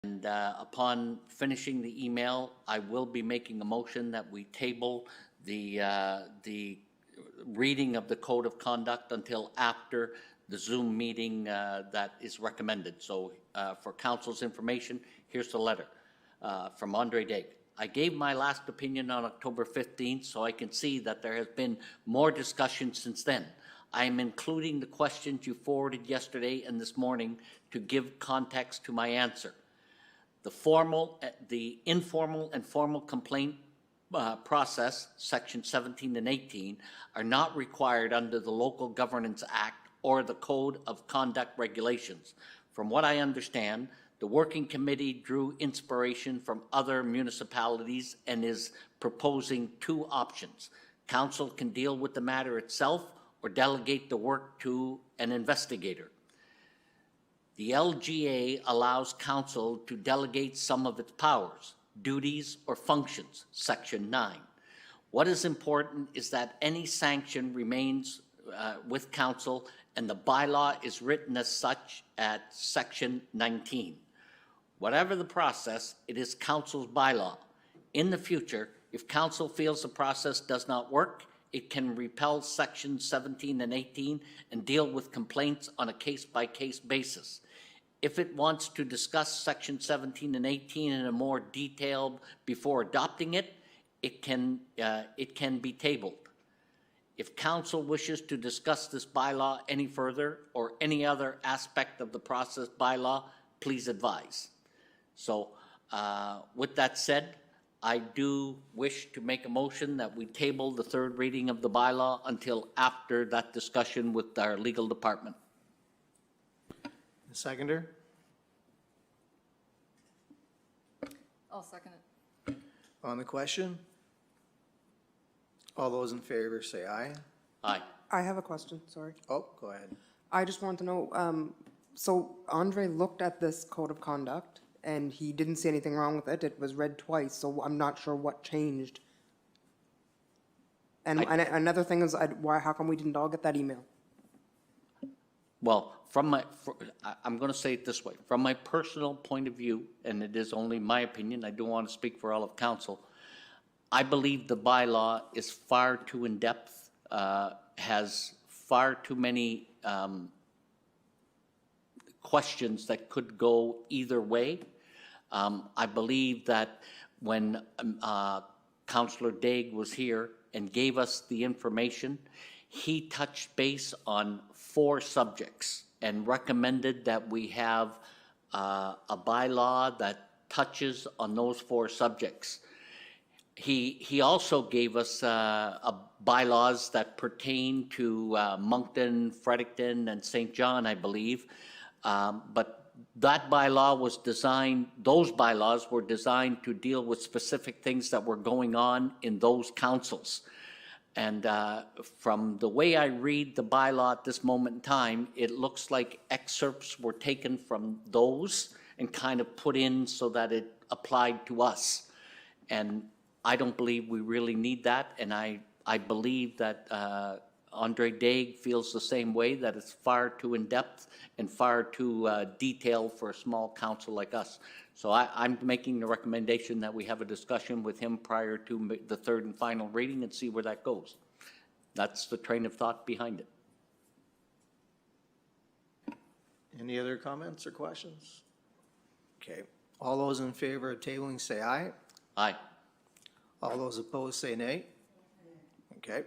And upon finishing the email, I will be making a motion that we table the reading of the code of conduct until after the Zoom meeting that is recommended. So for council's information, here's the letter from Andre Daig. I gave my last opinion on October 15th, so I can see that there has been more discussion since then. I am including the questions you forwarded yesterday and this morning to give context to my answer. The informal and formal complaint process, section 17 and 18, are not required under the Local Governance Act or the Code of Conduct regulations. From what I understand, the working committee drew inspiration from other municipalities and is proposing two options. Council can deal with the matter itself or delegate the work to an investigator. The LGA allows council to delegate some of its powers, duties, or functions, section 9. What is important is that any sanction remains with council, and the bylaw is written as such at section 19. Whatever the process, it is council's bylaw. In the future, if council feels the process does not work, it can repeal sections 17 and 18 and deal with complaints on a case-by-case basis. If it wants to discuss section 17 and 18 in a more detailed before adopting it, it can be tabled. If council wishes to discuss this bylaw any further or any other aspect of the process bylaw, please advise. So with that said, I do wish to make a motion that we table the third reading of the bylaw until after that discussion with our legal department. The seconder? I'll second it. On the question? All those in favor say aye. Aye. I have a question, sorry. Oh, go ahead. I just want to know, so Andre looked at this code of conduct and he didn't see anything wrong with it. It was read twice, so I'm not sure what changed. And another thing is, how come we didn't all get that email? Well, I'm going to say it this way. From my personal point of view, and it is only my opinion, I don't want to speak for all of council, I believe the bylaw is far too in-depth, has far too many questions that could go either way. I believe that when Councillor Daig was here and gave us the information, he touched base on 4 subjects and recommended that we have a bylaw that touches on those 4 subjects. He also gave us bylaws that pertain to Moncton, Fredericton, and St. John, I believe. But that bylaw was designed, those bylaws were designed to deal with specific things that were going on in those councils. And from the way I read the bylaw at this moment in time, it looks like excerpts were taken from those and kind of put in so that it applied to us. And I don't believe we really need that. And I believe that Andre Daig feels the same way, that it's far too in-depth and far too detailed for a small council like us. So I'm making the recommendation that we have a discussion with him prior to the third and final reading and see where that goes. That's the train of thought behind it. Any other comments or questions? Okay. All those in favor of tabling say aye. Aye. All those opposed say nay. Okay.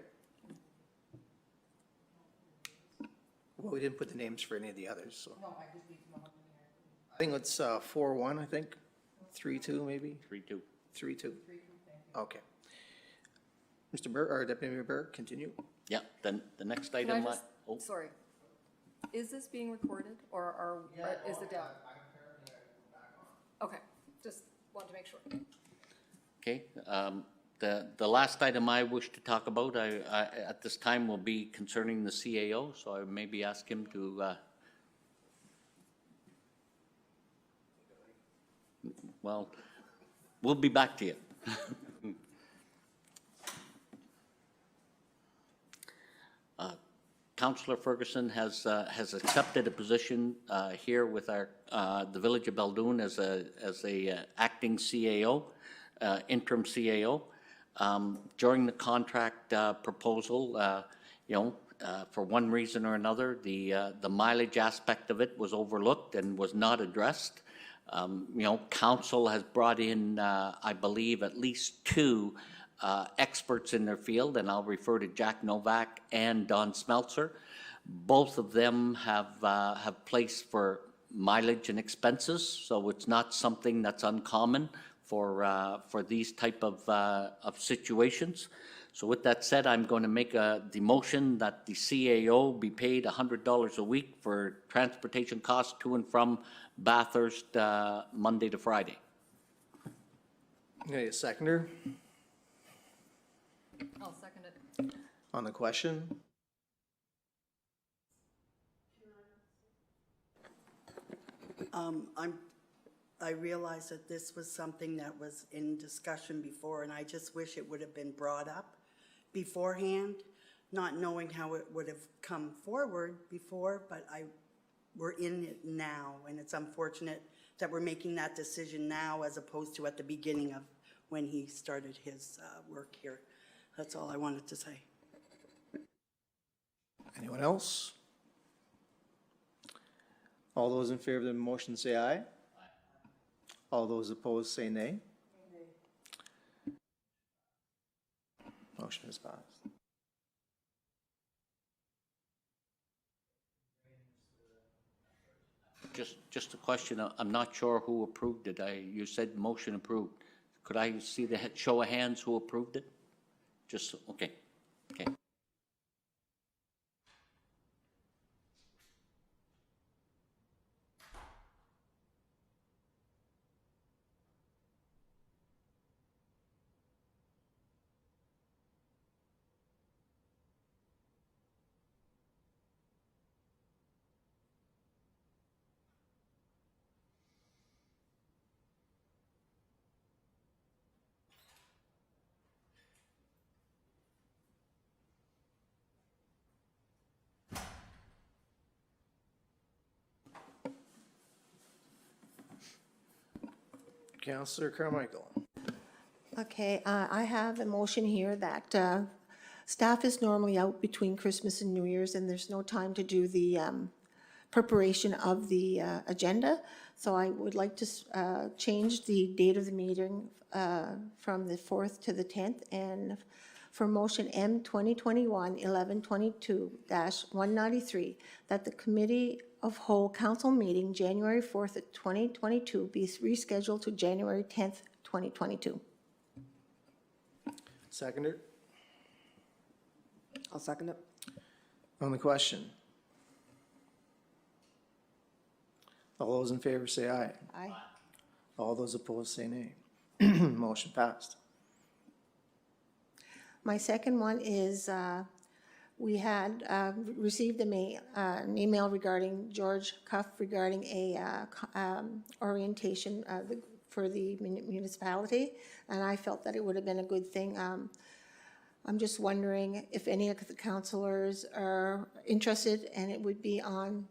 Well, we didn't put the names for any of the others, so. I think it's 4-1, I think. 3-2, maybe? 3-2. 3-2. Okay. Mr. Burke, or Deputy Mayor Burke, continue. Yeah, then the next Can I item. just, sorry, is this being recorded or is it down? Okay, just want to make sure. Okay. The last item I wish to talk about at this time will be concerning the CAO, so I maybe ask him to well, we'll be back to you. Councillor Ferguson has accepted a position here with the Village of Beldoon as a acting CAO, interim CAO. During the contract proposal, for one reason or another, the mileage aspect of it was overlooked and was not addressed. Council has brought in, I believe, at least two experts in their field, and I'll refer to Jack Novak and Don Smeltzer. Both of them have placed for mileage and expenses, so it's not something that's uncommon for these type of situations. So with that said, I'm going to make the motion that the CAO be paid $100 a week for transportation costs to and from Bathurst, Monday to Friday. Okay, a seconder I'll second it. on the question? I realize that this was something that was in discussion before, and I just wish it would have been brought up beforehand, not knowing how it would have come forward before, but we're in it now, and it's unfortunate that we're making that decision now as opposed to at the beginning of when he started his work here. That's all I wanted to say. Anyone else? All those in favor of the motion say aye. All those opposed say nay. Motion is passed. Just a question, I'm not sure who approved it. You said motion approved. Could I see the show of hands who approved it? Just, okay. Councillor Carmichael. Okay, I have a motion here that staff is normally out between Christmas and New Year's, and there's no time to do the preparation of the agenda. So I would like to change the date of the meeting from the 4th to the 10th, and for motion M 2021-1122-193, that the Committee of Whole Council meeting, January 4th, 2022, be rescheduled to January 10th, 2022. Seconder I'll second it. on the question. All those in favor say aye. Aye. All those opposed say nay. Motion passed. My second one is, we had received an email regarding George Cuff regarding a orientation for the municipality, and I felt that it would have been a good thing. I'm just wondering if any of the councilors are interested, and it would be on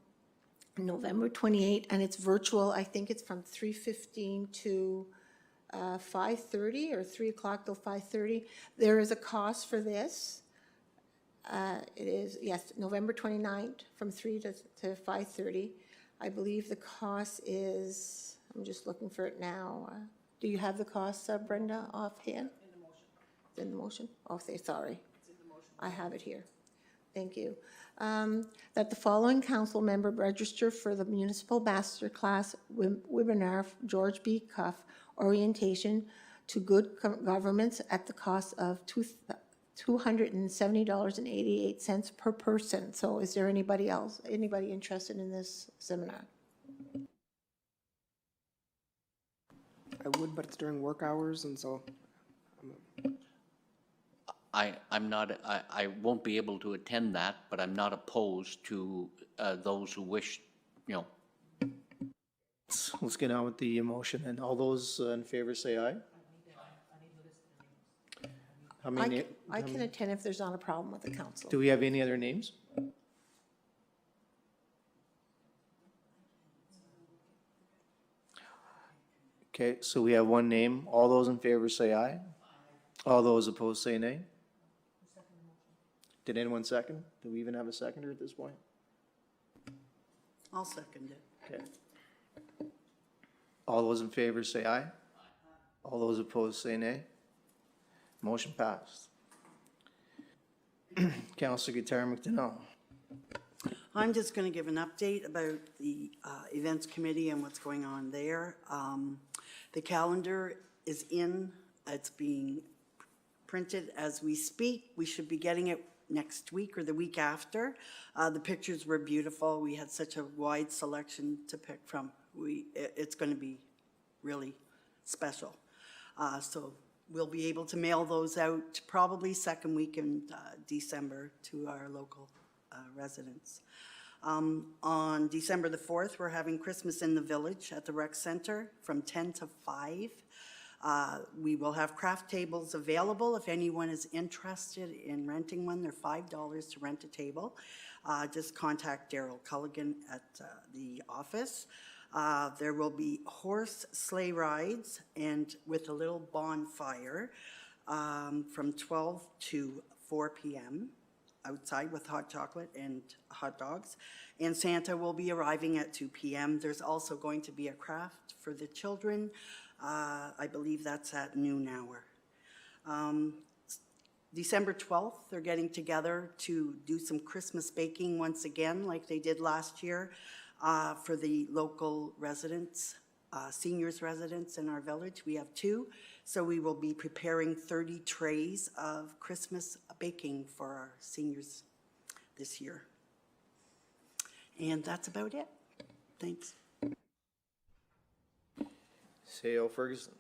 November 28th, and it's virtual. I think it's from 3:15 to 5:30 or 3 o'clock till 5:30. There is a cost for this. It is, yes, November 29th from 3 to 5:30. I believe the cost is, I'm just looking for it now. Do you have the cost, Brenda, offhand? In the motion. It's in the motion? Oh, sorry. It's in the motion. I have it here. Thank you. That the following council member register for the Municipal Master Class webinar, George B. Cuff, Orientation to Good Governments at the cost of $270.88 per person. So is there anybody interested in this seminar? I would, but it's during work hours, and so I won't be able to attend that, but I'm not opposed to those who wish, Let's get on with the motion, and all those in favor say aye. How many, I can attend if there's not a problem with the council. do we have any other names? Okay, so we have one name. All those in favor say aye. All those opposed say nay. Did anyone second? Do we even have a seconder at this point? I'll second it. Okay. All those in favor say aye. All those opposed say nay. Motion passed. Councilor Guitar McDonnell. I'm just going to give an update about the Events Committee and what's going on there. The calendar is in. It's being printed as we speak. We should be getting it next week or the week after. The pictures were beautiful. We had such a wide selection to pick from. It's going to be really special. So we'll be able to mail those out probably second week in December to our local residents. On December the 4th, we're having Christmas in the Village at the Rec Center from 10 to 5. We will have craft tables available if anyone is interested in renting one. They're $5 to rent a table. Just contact Daryl Culligan at the office. There will be horse sleigh rides and with a little bonfire from 12 to 4 p.m. outside with hot chocolate and hot dogs. And Santa will be arriving at 2 p.m. There's also going to be a craft for the children. I believe that's at noon hour. December 12th, they're getting together to do some Christmas baking once again, like they did last year, for the local residents, seniors residents in our village. We have 2, so we will be preparing 30 trays of Christmas baking for our seniors this year. And that's about it. Thanks. C.O. Ferguson.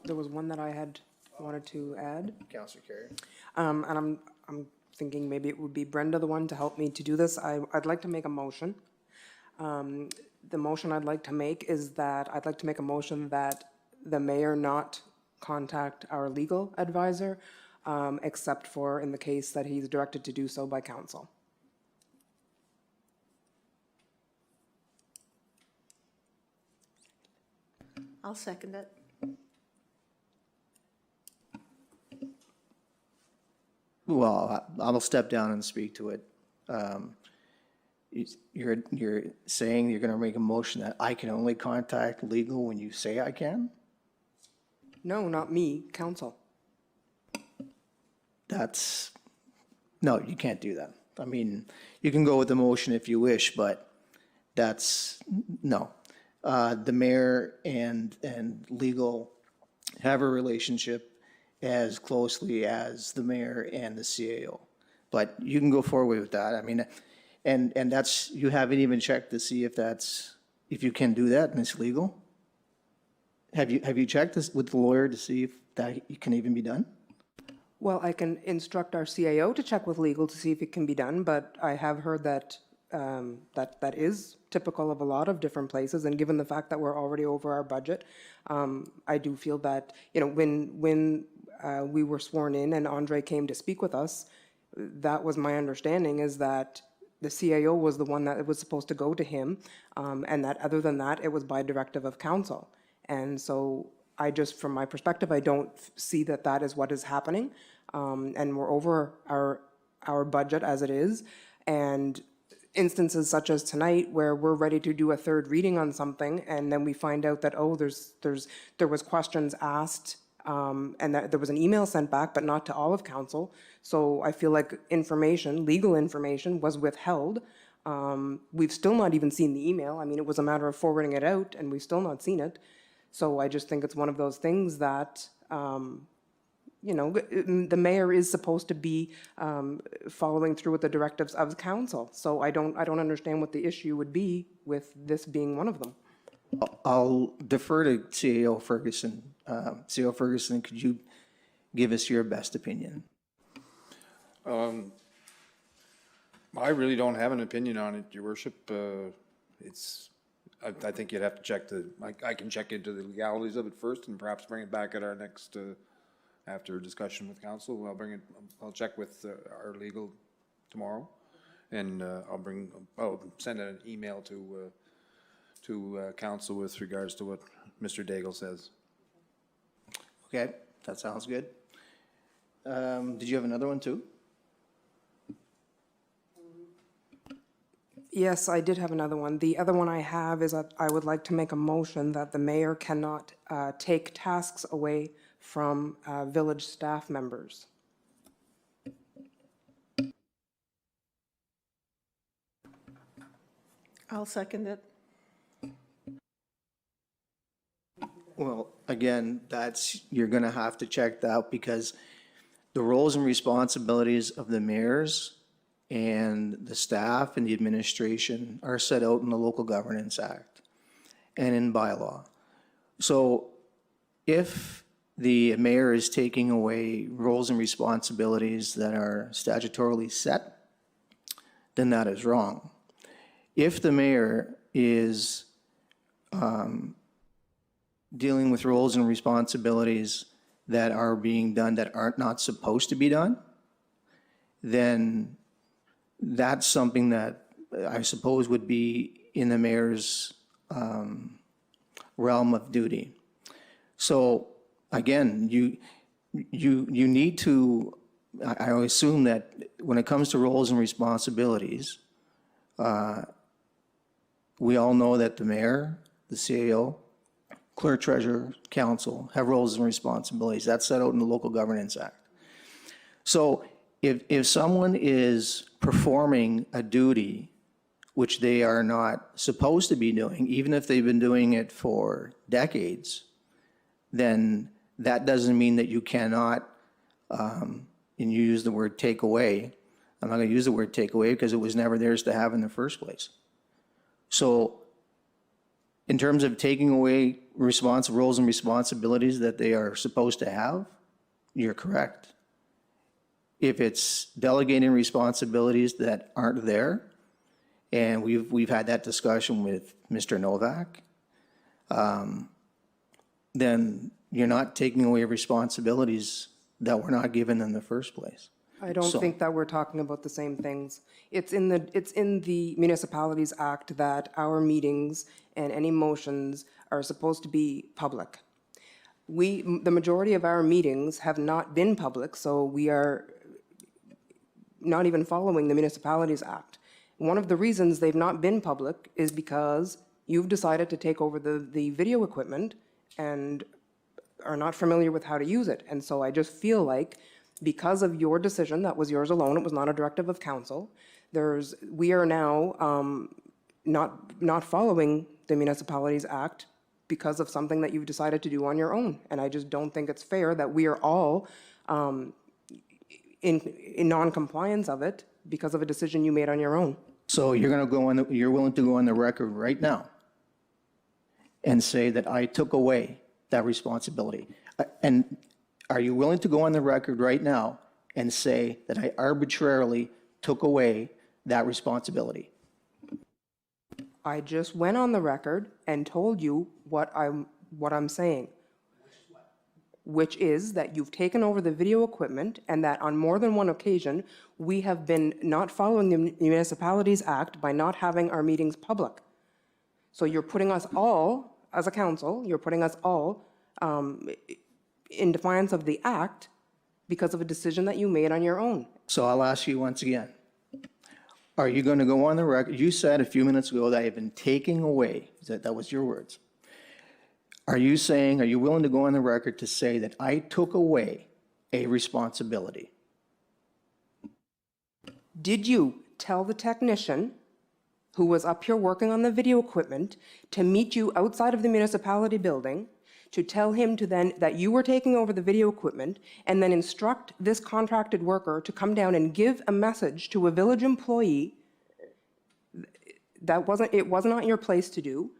There was one that I had wanted to add. Councilor Carey. And I'm thinking maybe it would be Brenda, the one to help me to do this. I'd like to make a motion. The motion I'd like to make is that I'd like to make a motion that the mayor not contact our legal advisor, except for in the case that he's directed to do so by council. I'll second it. Well, I'll step down and speak to it. You're saying you're going to make a motion that I can only contact legal when you say I can? No, not me, council. No, you can't do that. I mean, you can go with the motion if you wish, but no. The mayor and legal have a relationship as closely as the mayor and the CAO. But you can go forward with that. I mean, and that's, you haven't even checked to see if you can do that and it's legal? Have you checked this with the lawyer to see if that can even be done? Well, I can instruct our CAO to check with legal to see if it can be done, but I have heard that that is typical of a lot of different places, and given the fact that we're already over our budget, I do feel that, when we were sworn in and Andre came to speak with us, that was my understanding, is that the CAO was the one that was supposed to go to him, and that other than that, it was by directive of council. And so I just, from my perspective, I don't see that that is what is happening, and we're over our budget as it is, and instances such as tonight where we're ready to do a third reading on something and then we find out that, oh, there was questions asked and that there was an email sent back, but not to all of council. So I feel like legal information was withheld. We've still not even seen the email. I mean, it was a matter of forwarding it out and we've still not seen it. So I just think it's one of those things that, the mayor is supposed to be following through with the directives of council. So I don't understand what the issue would be with this being one of them. I'll defer to CAO Ferguson. CAO Ferguson, could you give us your best opinion? I really don't have an opinion on it, Your Worship. I think you'd have to check I can check into the legalities of it first and perhaps bring it back at our next, after discussion with council. I'll check with our legal tomorrow and I'll send an email to to council with regards to what Mr. Daigle says. Okay, that sounds good. Did you have another one too? Yes, I did have another one. The other one I have is that I would like to make a motion that the mayor cannot take tasks away from village staff members. I'll second it. Well, again, you're gonna have to check that out because the roles and responsibilities of the mayors and the staff and the administration are set out in the Local Governance Act and in bylaw. So if the mayor is taking away roles and responsibilities that are statutorily set, then that is wrong. If the mayor is dealing with roles and responsibilities that are being done that aren't not supposed to be done, then that's something that I suppose would be in the mayor's realm of duty. So again, you need to, I assume that when it comes to roles and responsibilities, we all know that the mayor, the CAO, clerk, treasurer, council have roles and responsibilities. That's set out in the Local Governance Act. So if someone is performing a duty which they are not supposed to be doing, even if they've been doing it for decades, then that doesn't mean that you cannot, and you use the word take away. I'm not going to use the word take away because it was never theirs to have in the first place. So in terms of taking away roles and responsibilities that they are supposed to have, you're correct. If it's delegating responsibilities that aren't there, and we've had that discussion with Mr. Novak, then you're not taking away responsibilities that were not given in the first place. I don't think that we're talking about the same things. It's in the Municipalities Act that our meetings and any motions are supposed to be public. The majority of our meetings have not been public, so we are not even following the Municipalities Act. One of the reasons they've not been public is because you've decided to take over the video equipment and are not familiar with how to use it. And so I just feel like because of your decision, that was yours alone, it was not a directive of council, we are now not following the Municipalities Act because of something that you've decided to do on your own. And I just don't think it's fair that we are all in non-compliance of it because of a decision you made on your own. So you're willing to go on the record right now and say that I took away that responsibility? And are you willing to go on the record right now and say that I arbitrarily took away that responsibility? I just went on the record and told you what I'm saying. Which is that you've taken over the video equipment and that on more than one occasion, we have been not following the Municipalities Act by not having our meetings public. So you're putting us all, as a council, you're putting us all in defiance of the act because of a decision that you made on your own. So I'll ask you once again, are you going to go on the record? You said a few minutes ago that I have been taking away, that was your words. Are you willing to go on the record to say that I took away a responsibility? Did you tell the technician who was up here working on the video equipment to meet you outside of the municipality building, to tell him that you were taking over the video equipment, and then instruct this contracted worker to come down and give a message to a village employee? It was not your place to do,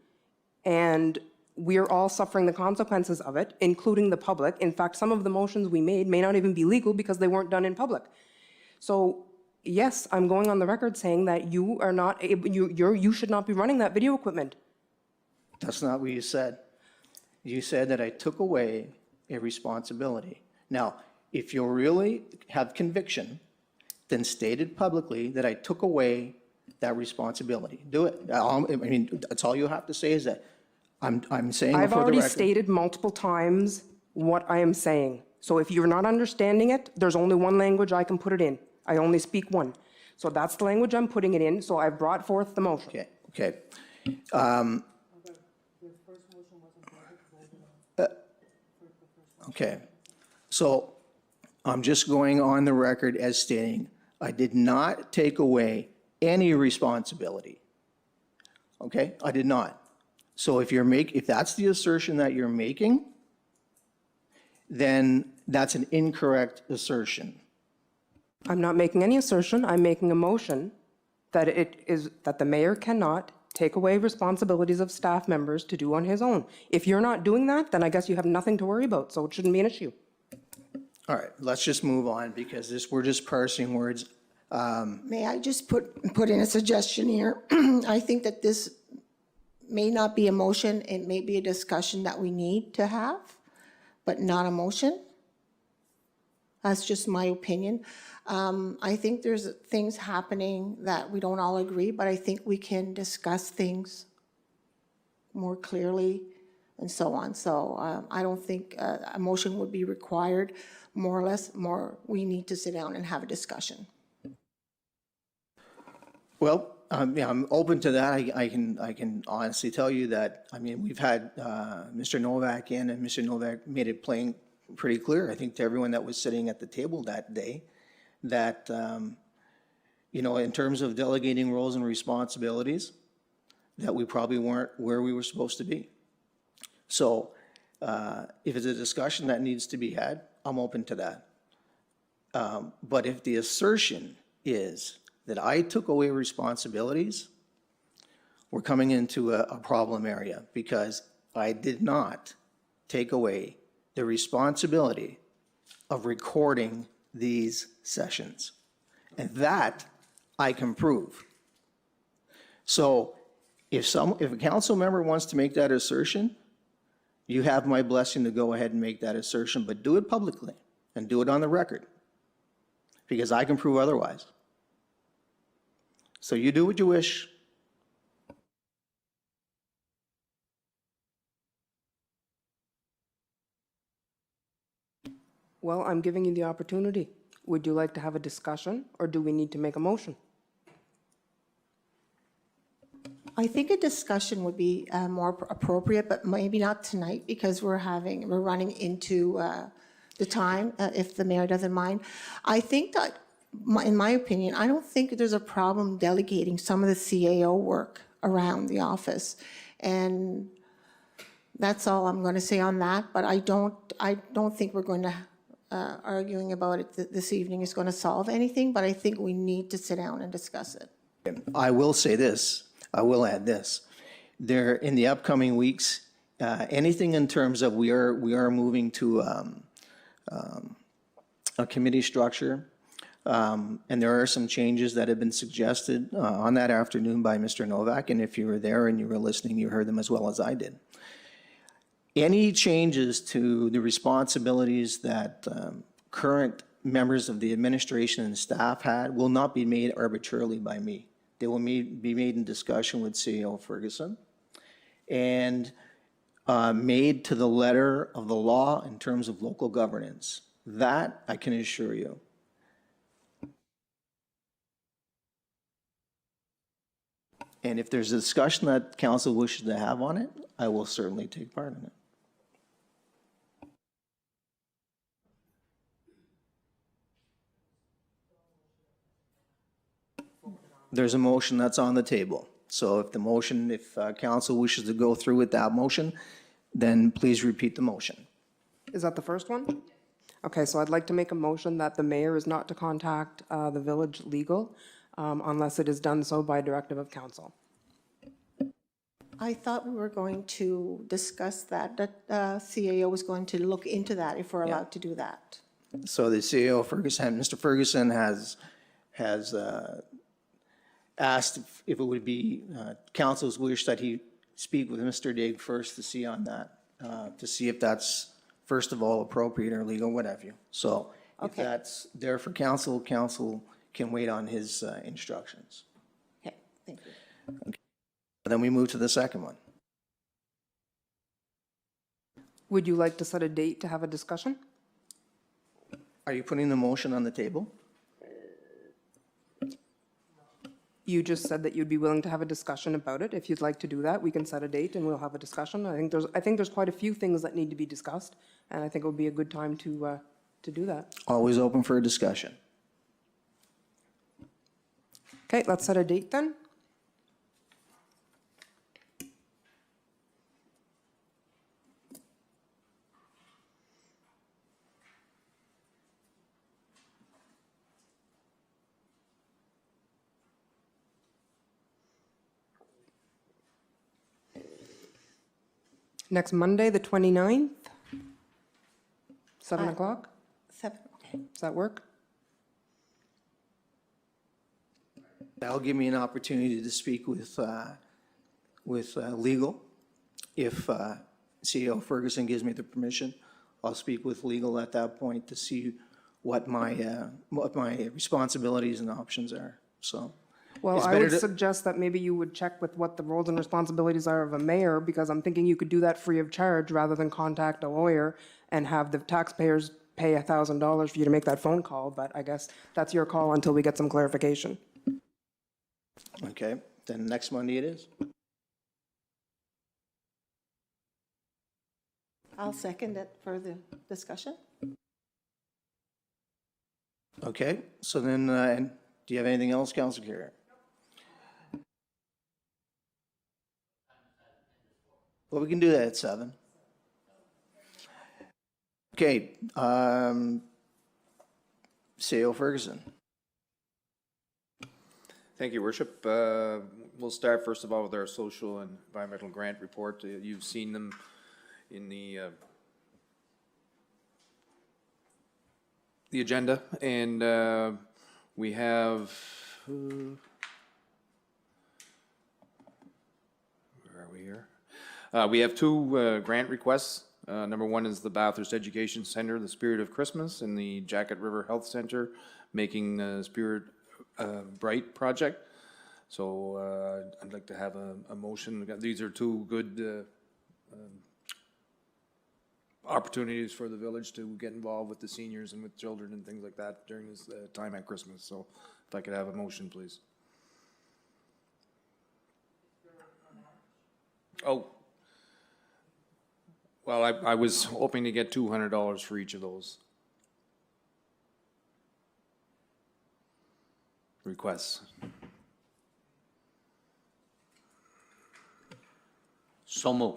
and we're all suffering the consequences of it, including the public. In fact, some of the motions we made may not even be legal because they weren't done in public. So yes, I'm going on the record saying that you are not able, you should not be running that video equipment. That's not what you said. You said that I took away a responsibility. Now, if you really have conviction, then state it publicly that I took away that responsibility. Do it. I mean, that's all you have to say is that I'm saying I've for the already record. stated multiple times what I am saying. So if you're not understanding it, there's only one language I can put it in. I only speak one. So that's the language I'm putting it in, so I've brought forth the motion. Okay, okay. Okay, so I'm just going on the record as stating, I did not take away any responsibility. Okay, I did not. So if that's the assertion that you're making, then that's an incorrect assertion. I'm not making any assertion, I'm making a motion that the mayor cannot take away responsibilities of staff members to do on his own. If you're not doing that, then I guess you have nothing to worry about, so it shouldn't be an issue. All right, let's just move on because we're just parsing words. May I just put in a suggestion here? I think that this may not be a motion, it may be a discussion that we need to have, but not a motion. That's just my opinion. I think there's things happening that we don't all agree, but I think we can discuss things more clearly and so on. So I don't think a motion would be required, more or less, we need to sit down and have a discussion. Well, yeah, I'm open to that. I can honestly tell you that, I mean, we've had Mr. Novak in, and Mr. Novak made it pretty clear, I think, to everyone that was sitting at the table that day, that, you know, in terms of delegating roles and responsibilities, that we probably weren't where we were supposed to be. So if it's a discussion that needs to be had, I'm open to that. But if the assertion is that I took away responsibilities, we're coming into a problem area, because I did not take away the responsibility of recording these sessions. And that I can prove. So if a council member wants to make that assertion, you have my blessing to go ahead and make that assertion, but do it publicly and do it on the record, because I can prove otherwise. So you do what you wish. Well, I'm giving you the opportunity. Would you like to have a discussion, or do we need to make a motion? I think a discussion would be more appropriate, but maybe not tonight, because we're running into the time, if the mayor doesn't mind. I think that, in my opinion, I don't think there's a problem delegating some of the CAO work around the office. And that's all I'm going to say on that, but I don't think we're going to, arguing about it this evening is going to solve anything, but I think we need to sit down and discuss it. I will say this, I will add this. There, in the upcoming weeks, anything in terms of we are moving to a committee structure, and there are some changes that have been suggested on that afternoon by Mr. Novak, and if you were there and you were listening, you heard them as well as I did. Any changes to the responsibilities that current members of the administration and staff had will not be made arbitrarily by me. They will be made in discussion with CEO Ferguson and made to the letter of the law in terms of local governance. That I can assure you. And if there's a discussion that council wishes to have on it, I will certainly take part in it. There's a motion that's on the table. So if council wishes to go through with that motion, then please repeat the motion. Is that the first one? Okay, so I'd like to make a motion that the mayor is not to contact the village legal unless it is done so by directive of council. I thought we were going to discuss that CAO was going to look into that if we're allowed to do that. So the CEO Ferguson, Mr. Ferguson has asked if it would be council's wish that he speak with Mr. Digg first to see on that, to see if that's, first of all, appropriate or legal, what have you. So if Okay. that's there for council, council can wait on his instructions. Okay. Then we move to the second one. Would you like to set a date to have a discussion? Are you putting the motion on the table? You just said that you'd be willing to have a discussion about it. If you'd like to do that, we can set a date and we'll have a discussion. I think there's quite a few things that need to be discussed, and I think it would be a good time to do that. Always open for a discussion. Okay, let's set a date then. Next Monday, the 29th, 7 o'clock. 7, okay. Does that work? That'll give me an opportunity to speak with legal. If CEO Ferguson gives me the permission, I'll speak with legal at that point to see what my responsibilities and options are, so. Well, It's I better would to- suggest that maybe you would check with what the roles and responsibilities are of a mayor, because I'm thinking you could do that free of charge rather than contact a lawyer and have the taxpayers pay $1,000 for you to make that phone call, but I guess that's your call until we get some clarification. Okay, then next Monday it is. I'll second it for the discussion. Okay, so then, do you have anything else, Councilor Carrier? Well, we can do that at 7. Okay, CEO Ferguson. Thank you, Worship. We'll start first of all with our social and environmental grant report. You've seen them in the agenda, and we have, where are we here? We have 2 grant requests. Number 1 is the Bathurst Education Center, the Spirit of Christmas, and the Jacket River Health Center, making Spirit Bright project. So I'd like to have a motion. These are 2 good opportunities for the village to get involved with the seniors and with children and things like that during this time at Christmas. So if I could have a motion, please. Oh. Well, I was hoping to get $200 for each of those requests. So move.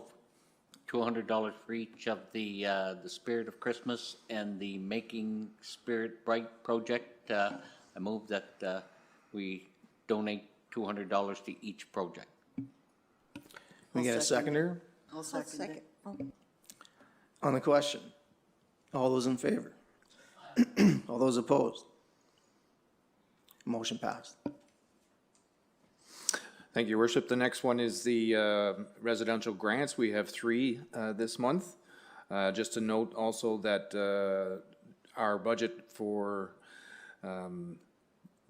$200 for each of the Spirit of Christmas and the Making Spirit Bright project. I move that we donate $200 to each project. We get a seconder I'll I'll second second. it. Oh, on the question? All those in favor? All those opposed? Motion passed. Thank you, Your Worship. The next one is the residential grants. We have 3 this month. Just to note also that our budget for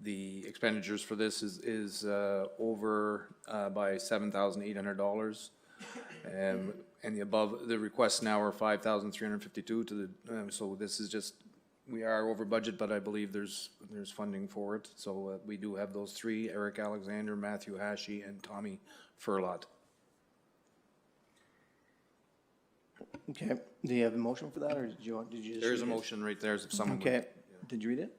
the expenditures for this is over by $7,800. And the above, the requests now are $5,352 to the, so this is just, we are over budget, but I believe there's funding for it. So we do have those 3, Eric Alexander, Matthew Hashi, and Tommy Furlot. Okay, do you have a motion for that, or did you just? There is a read it? motion right there, if someone would. Okay, did you read it?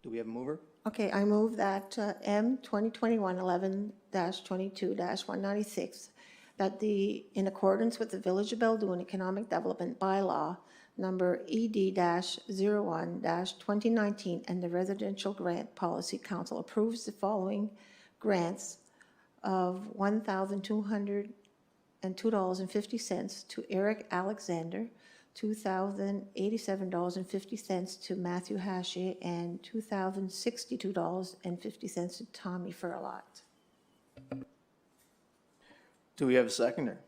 Do we have a mover? Okay, I move that M 2021-11-22-196, that in accordance with the Village of Beldoon Economic Development Bylaw, number ED-01-2019, and the Residential Grant Policy Council approves the following grants of $1,202.50 to Eric Alexander, $2,087.50 to Matthew Hashi, and $2,062.50 to Tommy Furlot. Do we have a seconder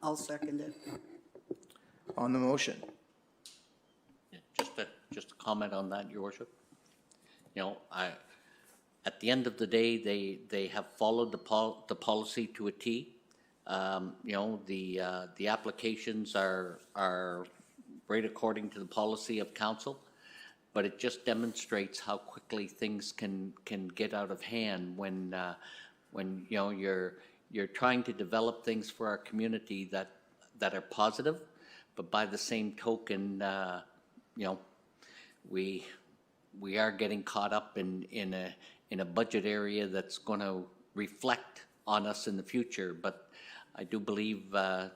I'll second it. on the motion? Yeah, just a comment on that, Your Worship. You know, at the end of the day, they have followed the policy to a T. You know, the applications are right according to the policy of council, but it just demonstrates how quickly things can get out of hand when you know, you're trying to develop things for our community that are positive, but by the same token, you know, we are getting caught up in a budget area that's going to reflect on us in the future. But I do believe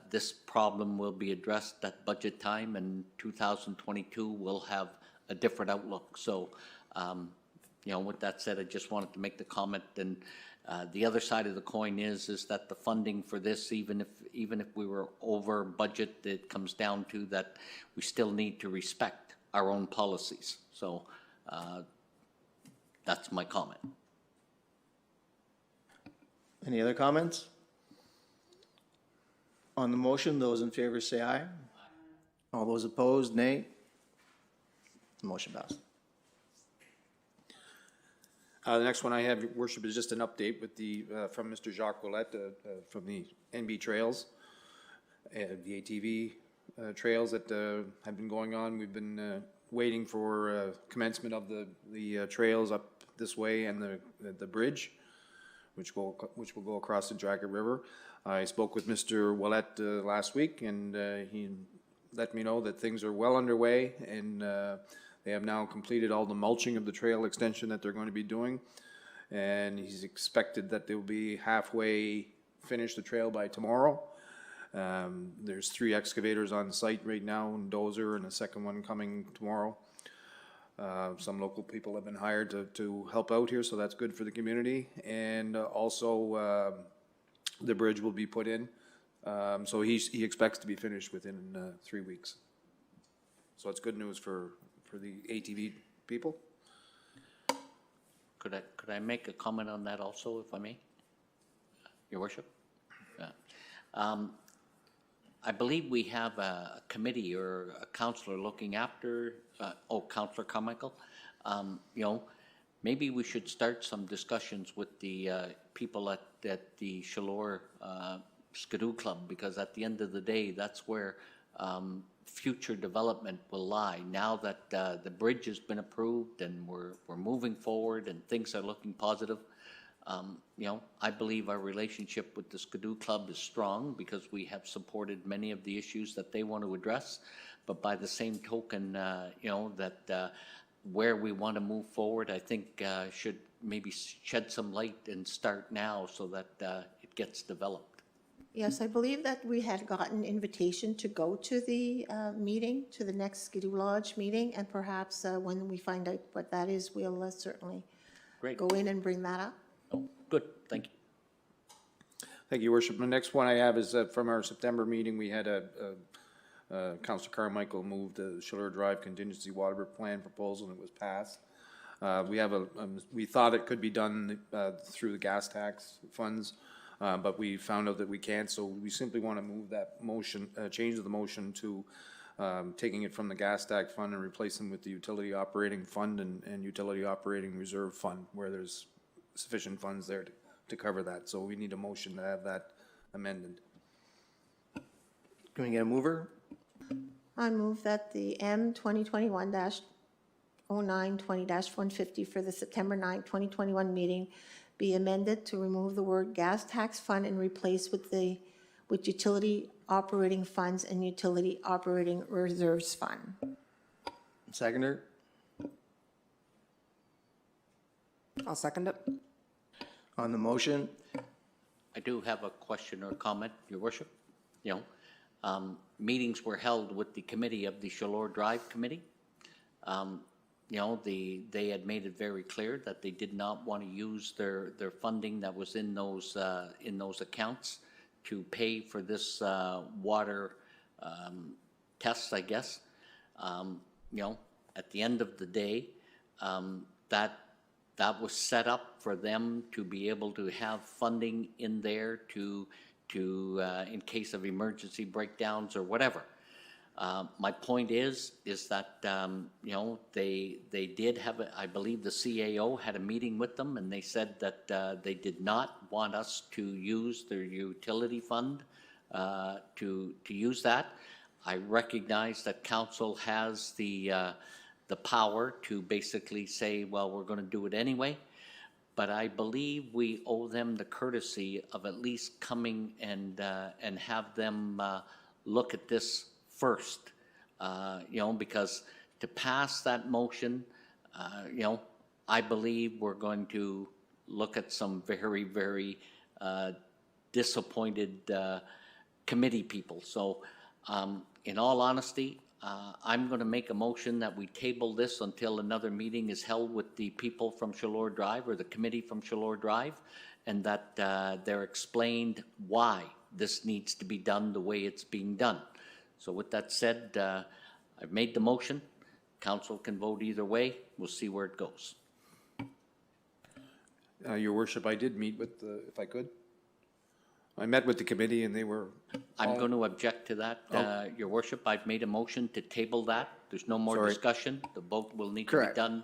this problem will be addressed at budget time, and 2022 will have a different outlook. So, you know, with that said, I just wanted to make the comment. And the other side of the coin is that the funding for this, even if we were over budget, it comes down to that we still need to respect our own policies. So that's my comment. Any other comments? On the motion, those in favor say aye. All those opposed, nay. The motion passed. The next one I have, Your Worship, is just an update with the, from Mr. Jacques Ouellette, from the NB Trails, the ATV trails that have been going on. We've been waiting for commencement of the trails up this way and the bridge, which will go across the Dragon River. I spoke with Mr. Ouellette last week, and he let me know that things are well underway, and they have now completed all the mulching of the trail extension that they're going to be doing, and he's expected that they'll be halfway finished the trail by tomorrow. There's 3 excavators on site right now, and dozer, and a second one coming tomorrow. Some local people have been hired to help out here, so that's good for the community. And also, the bridge will be put in. So he expects to be finished within 3 weeks. So it's good news for the ATV people. Could I make a comment on that also, if I may? Your Worship? Yeah. I believe we have a committee or a counselor looking after, Counselor Carmichael. You know, maybe we should start some discussions with the people at the Chaleur Skidoo Club, because at the end of the day, that's where future development will lie. Now that the bridge has been approved and we're moving forward and things are looking positive, you know, I believe our relationship with the Skidoo Club is strong because we have supported many of the issues that they want to address. But by the same token, you know, that where we want to move forward, I think should maybe shed some light and start now so that it gets developed. Yes, I believe that we had gotten invitation to go to the meeting, to the next Skidoo Lodge meeting, and perhaps when we find out what that is, we'll certainly Great. go in and bring that up. Oh, good, thank you. Thank you, Your Worship. The next one I have is from our September meeting. We had Councilor Carmichael moved the Chaleur Drive Contingency Water Plan proposal, and it was passed. We have we thought it could be done through the gas tax funds, but we found out that we can't, so we simply want to move that motion, change the motion to taking it from the gas tax fund and replacing with the utility operating fund and utility operating reserve fund, where there's sufficient funds there to cover that. So we need a motion to have that amended. Can we get a mover? I move that the M 2021-09-20-150 for the September 9, 2021 meeting be amended to remove the word gas tax fund and replace with utility operating funds and utility operating reserves fund. Seconder? I'll second it. On the motion, I do have a question or comment, Your Worship. You know, meetings were held with the committee of the Chaleur Drive Committee. You know, they had made it very clear that they did not want to use their funding that was in those accounts to pay for this water tests, I guess. You know, at the end of the day, that was set up for them to be able to have funding in there to in case of emergency breakdowns or whatever. My point is that, you know, they did have, I believe the CAO had a meeting with them, and they said that they did not want us to use their utility fund to use that. I recognize that council has the power to basically say, well, we're going to do it anyway. But I believe we owe them the courtesy of at least coming and have them look at this first, you know, because to pass that motion, you know, I believe we're going to look at some very, very disappointed committee people. So in all honesty, I'm going to make a motion that we table this until another meeting is held with the people from Chaleur Drive or the committee from Chaleur Drive, and that they're explained why this needs to be done the way it's being done. So with that said, I've made the motion. Council can vote either way. We'll see where it goes. Your worship, I did meet with the, if I could. I met with the committee and they were. I'm going to object to that, Your Worship. I've made a motion to table that. There's no more Sorry. discussion. The vote will need to Correct. be done.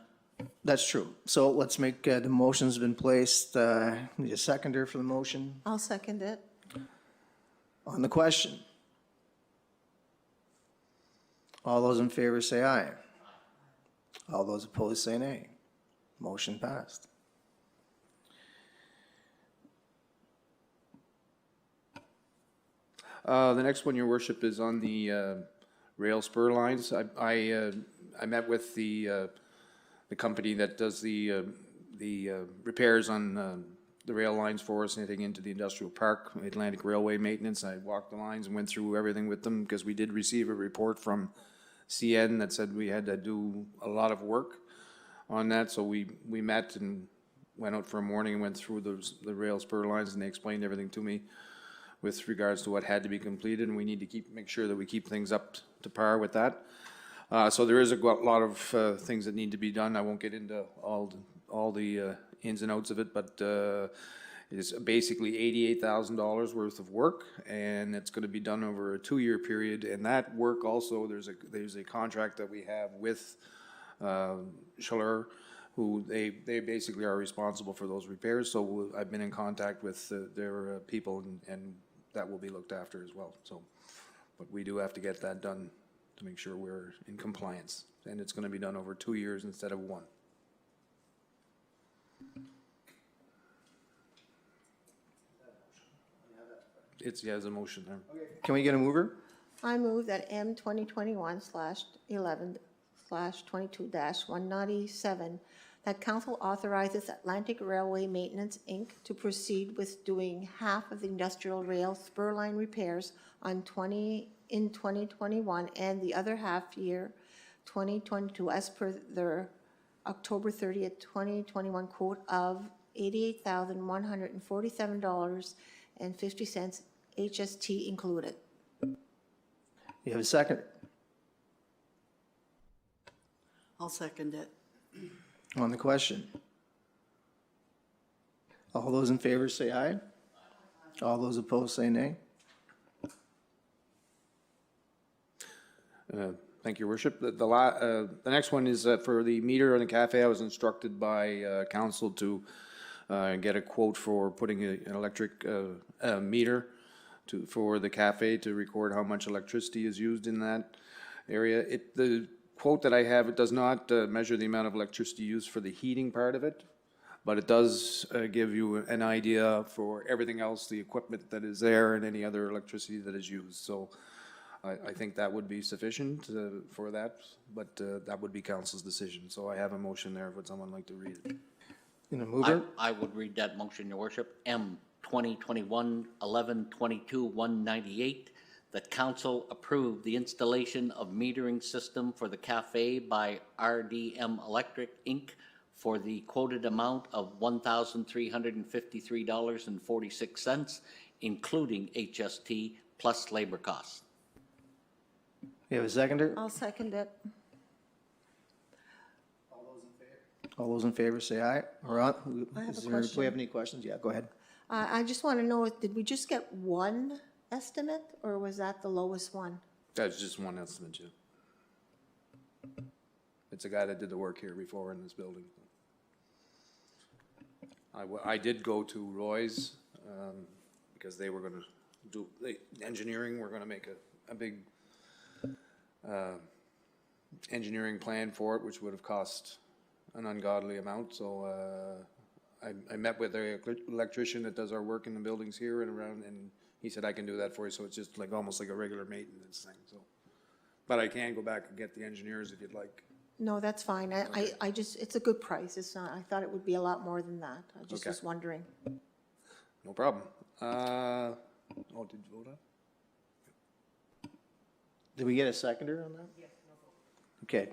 That's true. So let's make, the motion's been placed, need a seconder for the motion I'll second it. on the question. All those in favor say aye. All those opposed say nay. Motion passed. The next one, your worship, is on the rail spur lines. I met with the company that does the repairs on the rail lines for us, heading into the industrial park, Atlantic Railway Maintenance. I walked the lines and went through everything with them because we did receive a report from CN that said we had to do a lot of work on that. So we met and went out for a morning and went through the rail spur lines, and they explained everything to me with regards to what had to be completed, and we need to make sure that we keep things up to par with that. So there is a lot of things that need to be done. I won't get into all the ins and outs of it, but it's basically $88,000 worth of work, and it's going to be done over a 2-year period. And that work also, there's a contract that we have with Chaleur, who they basically are responsible for those repairs. So I've been in contact with their people, and that will be looked after as well. So, but we do have to get that done to make sure we're in compliance, and it's going to be done over 2 years instead of 1. It's, yeah, there's a motion there. Can we get a mover? I move that M 2021/11/22-197, that council authorizes Atlantic Railway Maintenance, Inc. to proceed with doing half of the industrial rail spur line repairs in 2021 and the other half year 2022 as per their October 30th, 2021 quote of $88,147.50, HST included. You have a second I'll second it. on the question. All those in favor say aye. All those opposed say nay. Thank you, Your Worship. The next one is for the meter on the cafe. I was instructed by council to get a quote for putting an electric meter for the cafe to record how much electricity is used in that area. The quote that I have, it does not measure the amount of electricity used for the heating part of it, but it does give you an idea for everything else, the equipment that is there and any other electricity that is used. So I think that would be sufficient for that, but that would be council's decision. So I have a motion there. Would someone like to read it? In a mover? I would read that motion, Your Worship. M 2021-11-22-198, that council approve the installation of metering system for the cafe by RDM Electric, Inc. for the quoted amount of $1,353.46, including HST plus labor costs. You have a seconder? I'll second it. All those in favor say aye. Or I have a do we question. have any questions? Yeah, go ahead. I just want to know, did we just get one estimate, or was that the lowest one? That's just one estimate, too. It's a guy that did the work here before in this building. I did go to Roy's, because they were gonna do, engineering, we're gonna make a big, engineering plan for it, which would have cost an ungodly amount, so, I met with the electrician that does our work in the buildings here and around, and he said, I can do that for you, so it's just like, almost like a regular maintenance thing, so. But I can go back and get the engineers if you'd like. No, that's fine. I just, it's a good price. It's not, I thought it would be a lot more than that. I just Okay. was wondering. No problem. Oh, did you vote on? Did we get a seconder on that? Yes. Okay.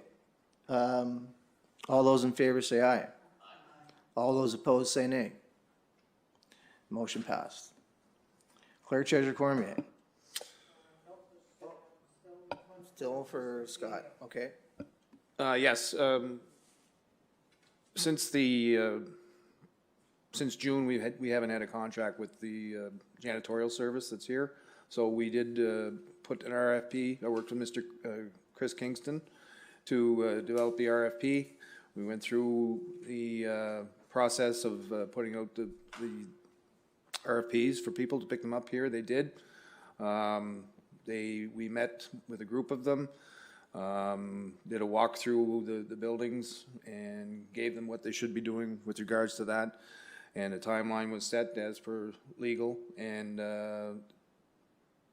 All those in favor say aye. All those opposed say nay. Motion passed. Clerk Treasurer Cormier. Still for Scott, okay. Yes, since since June, we haven't had a contract with the janitorial service that's here. So we did put an RFP. I worked with Mr. Chris Kingston to develop the RFP. We went through the process of putting out the RFPs for people to pick them up here. They did. We met with a group of them, did a walk through the buildings and gave them what they should be doing with regards to that. And a timeline was set as per legal, and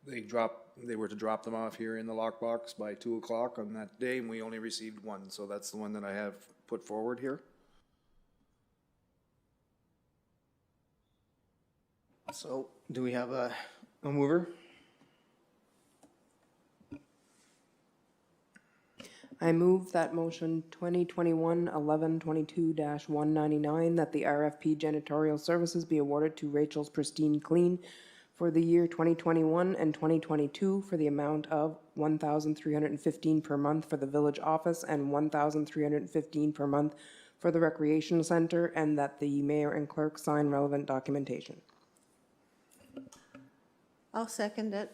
they were to drop them off here in the lockbox by 2 o'clock on that day, and we only received one, so that's the one that I have put forward here. So do we have a mover? I move that motion 2021-1122-199, that the RFP janitorial services be awarded to Rachel's Pristine Clean for the year 2021 and 2022 for the amount of $1,315 per month for the village office and $1,315 per month for the recreation center, and that the mayor and clerk sign relevant documentation. I'll second it.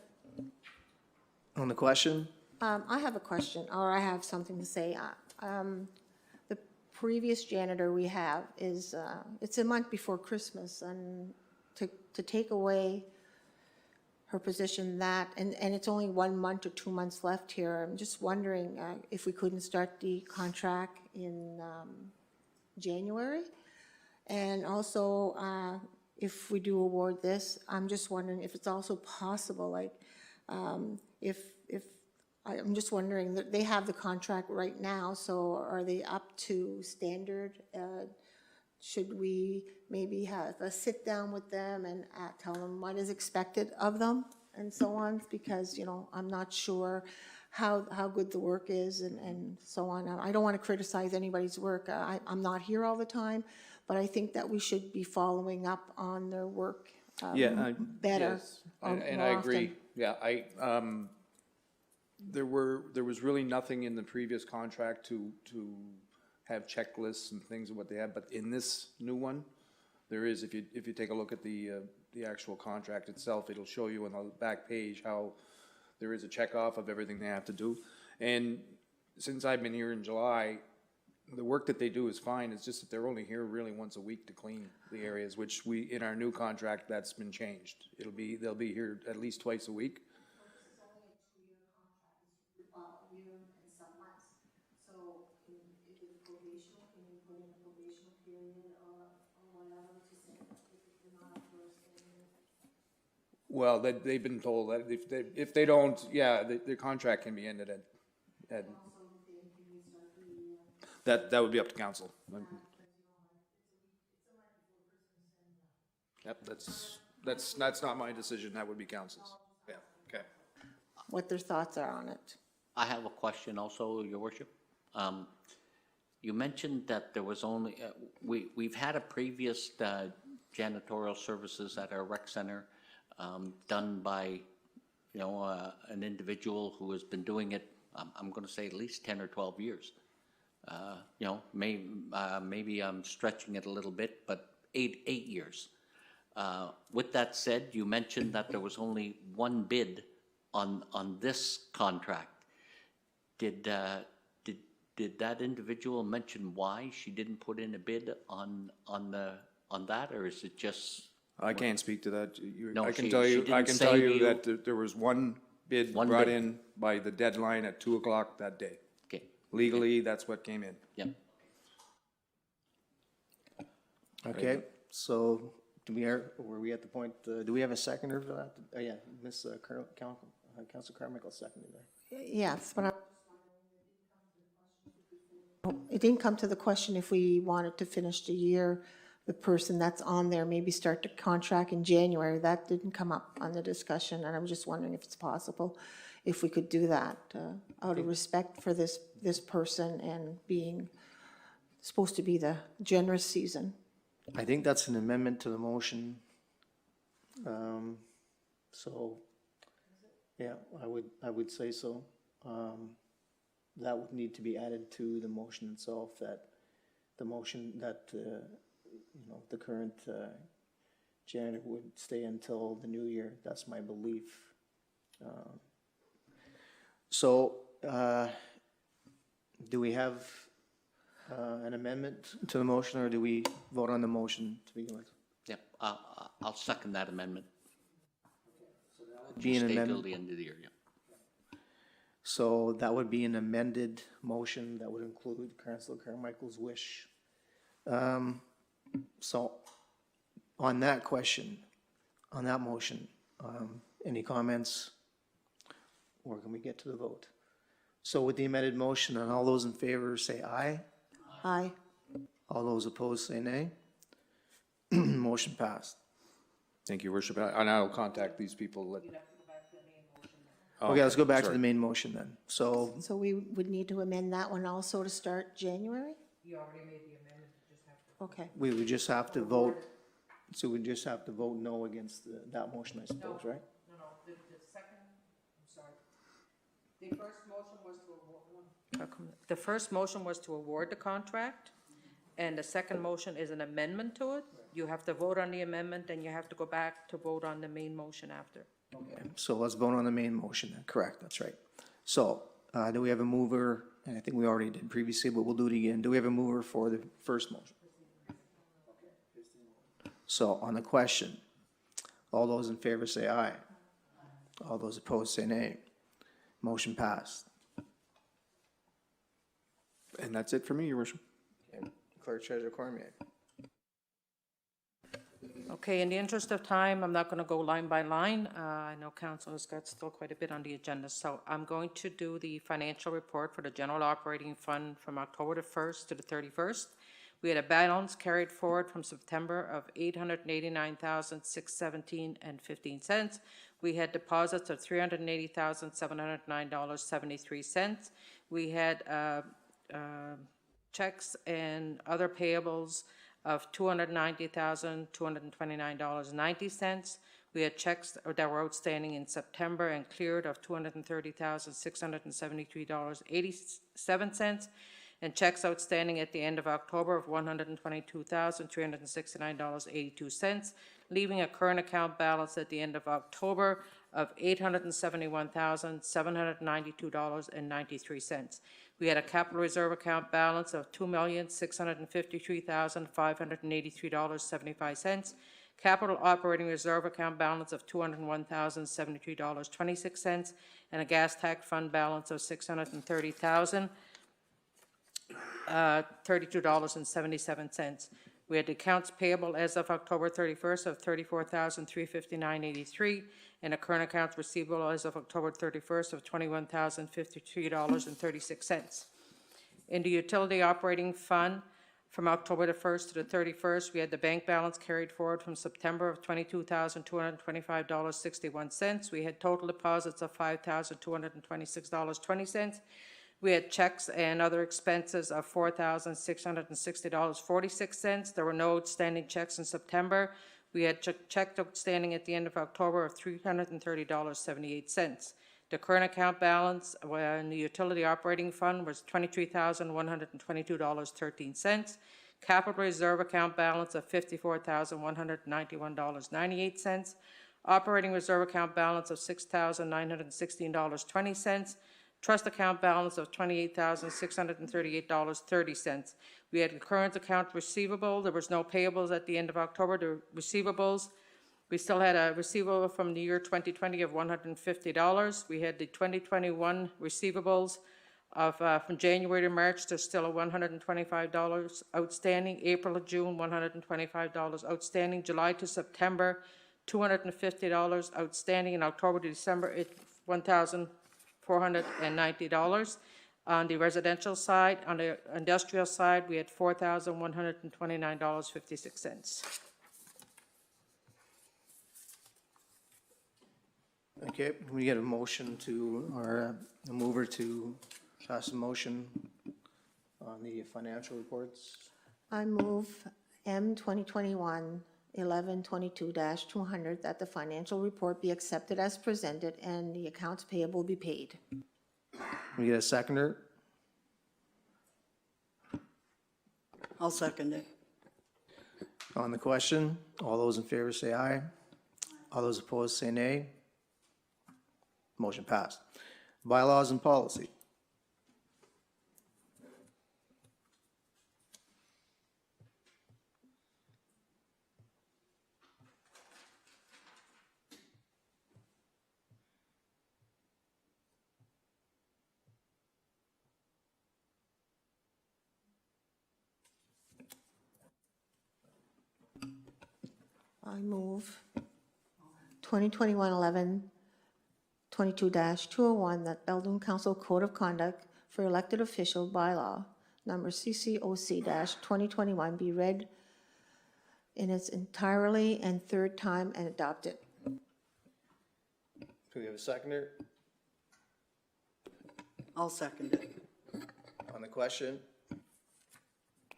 On the question? I have a question, or I have something to say. The previous janitor we have is, it's a month before Christmas, and to take away her position and it's only 1 month or 2 months left here, I'm just wondering if we couldn't start the contract in January? And also, if we do award this, I'm just wondering if it's also possible, like, I'm just wondering, that they have the contract right now, so are they up to standard? Should we maybe have a sit-down with them and tell them what is expected of them and so on? Because, I'm not sure how good the work is and so on. I don't want to criticize anybody's work. I'm not here all the time, but I think that we should be following up on their work better. Yes, and I agree. Yeah, there was really nothing in the previous contract to have checklists and things of what they have, but in this new one, there is, if you take a look at the actual contract itself, it'll show you on the back page how there is a check off of everything they have to do. And since I've been here in July, the work that they do is fine. It's just that they're only here really once a week to clean the areas, which in our new contract, that's been changed. They'll be here at least twice a week. Well, they've been told that if they don't, their contract can be ended at. That would be up to council. Yep, that's not my decision. That would be council's. Yeah, okay. What their thoughts are on it. I have a question also, Your Worship. You mentioned that there was only, we've had a previous janitorial services at our rec center done by, an individual who has been doing it, I'm going to say at least 10 or 12 years. Maybe I'm stretching it a little bit, but eight years. With that said, you mentioned that there was only one bid on this contract, did that individual mention why she didn't put in a bid on that, or is it just? I can't speak to that. No, I can she- tell she you, I didn't can say tell to you you- that there was one bid One brought bid. in by the deadline at 2 o'clock that day. Okay, Legally, that's what came in. yep. Okay, so were we at the point, do we have a seconder for that? Oh, yeah, Council Carmichael seconded that. Yes, but it didn't come to the question if we wanted to finish the year, the person that's on there, maybe start the contract in January. That didn't come up on the discussion, and I'm just wondering if it's possible, if we could do that, out of respect for this person and being supposed to be the generous season. I think that's an amendment to the motion. So, yeah, I would say so. That would need to be added to the motion itself, that the motion that, the current janitor would stay until the new year. That's my belief. So, do we have an amendment to the motion, or do we vote on the motion to begin with? Yep, I'll second that amendment. Be an Stay till amendment. the end of the year, yeah. So that would be an amended motion that would include Councilor Carmichael's wish. So on that question, on that motion, any comments? Or can we get to the vote? So with the amended motion, and all those in favor say aye. Aye. All those opposed say nay. Motion passed. Thank you, Worship. And I'll contact these people. Okay, let's go back to sorry. the main motion then. So So we would need to amend that one also to start January? You already made the amendment, you just have to. Okay. we would just have to vote, so we just have to vote no against that motion, I suppose, right? No, the second, I'm sorry. The first motion was to award. The first motion was to award the contract, and the second motion is an amendment to it. You have to vote on the amendment, and you have to go back to vote on the main motion after. Okay, so let's vote on the main motion then, correct, that's right. So, do we have a mover, and I think we already did previously, but we'll do it again. Do we have a mover for the first motion? So, on the question, all those in favor say aye. All those opposed say nay. Motion passed. And that's it for me, Your Worship. Clerk Treasurer Cormier. Okay, in the interest of time, I'm not going to go line by line. I know council has got still quite a bit on the agenda, so I'm going to do the financial report for the general operating fund from October the 1st to the 31st. We had a balance carried forward from September of $889,617.15. We had deposits of $380,709.73. We had checks and other payables of $290,229.90. We had checks that were outstanding in September and cleared of $230,673.87, and checks outstanding at the end of October of $122,369.82, leaving a current account balance at the end of October of $871,792.93. We had a capital reserve account balance of $2,653,583.75, capital operating reserve account balance of $201,073.26, and a gas tax fund balance of $630,032.77. We had accounts payable as of October 31st of $34,359.83, and a current accounts receivable as of October 31st of $21,053.36. In the utility operating fund, from October the 1st to the 31st, we had the bank balance carried forward from September of $22,225.61. We had total deposits of $5,226.20. We had checks and other expenses of $4,660.46. There were no outstanding checks in September. We had checked outstanding at the end of October of $330.78. The current account balance in the utility operating fund was $23,122.13. Capital reserve account balance of $54,191.98. Operating reserve account balance of $6,916.20. Trust account balance of $28,638.30. We had current account receivable. There was no payables at the end of October. The receivables, we still had a receivable from the year 2020 of $150. We had the 2021 receivables of from January to March. There's still a $125 outstanding. April to June, $125 outstanding. July to September, $250 outstanding. In October to December, it's $1,490. On the residential side, on the industrial side, we had $4,129.56. Okay, we get a motion to, or a mover to pass a motion on the financial reports. I move M 2021-1122-200 that the financial report be accepted as presented and the accounts payable be paid. We get a seconder? I'll second it. On the question, all those in favor say aye. All those opposed say nay. Motion passed. Bylaws and policy. I move 2021-1122-201 that Beldoon Council Code of Conduct for Elected Official Bylaw number CCOC-2021 be read in its entirely and third time and adopted. Do we have a seconder? I'll second it. On the question,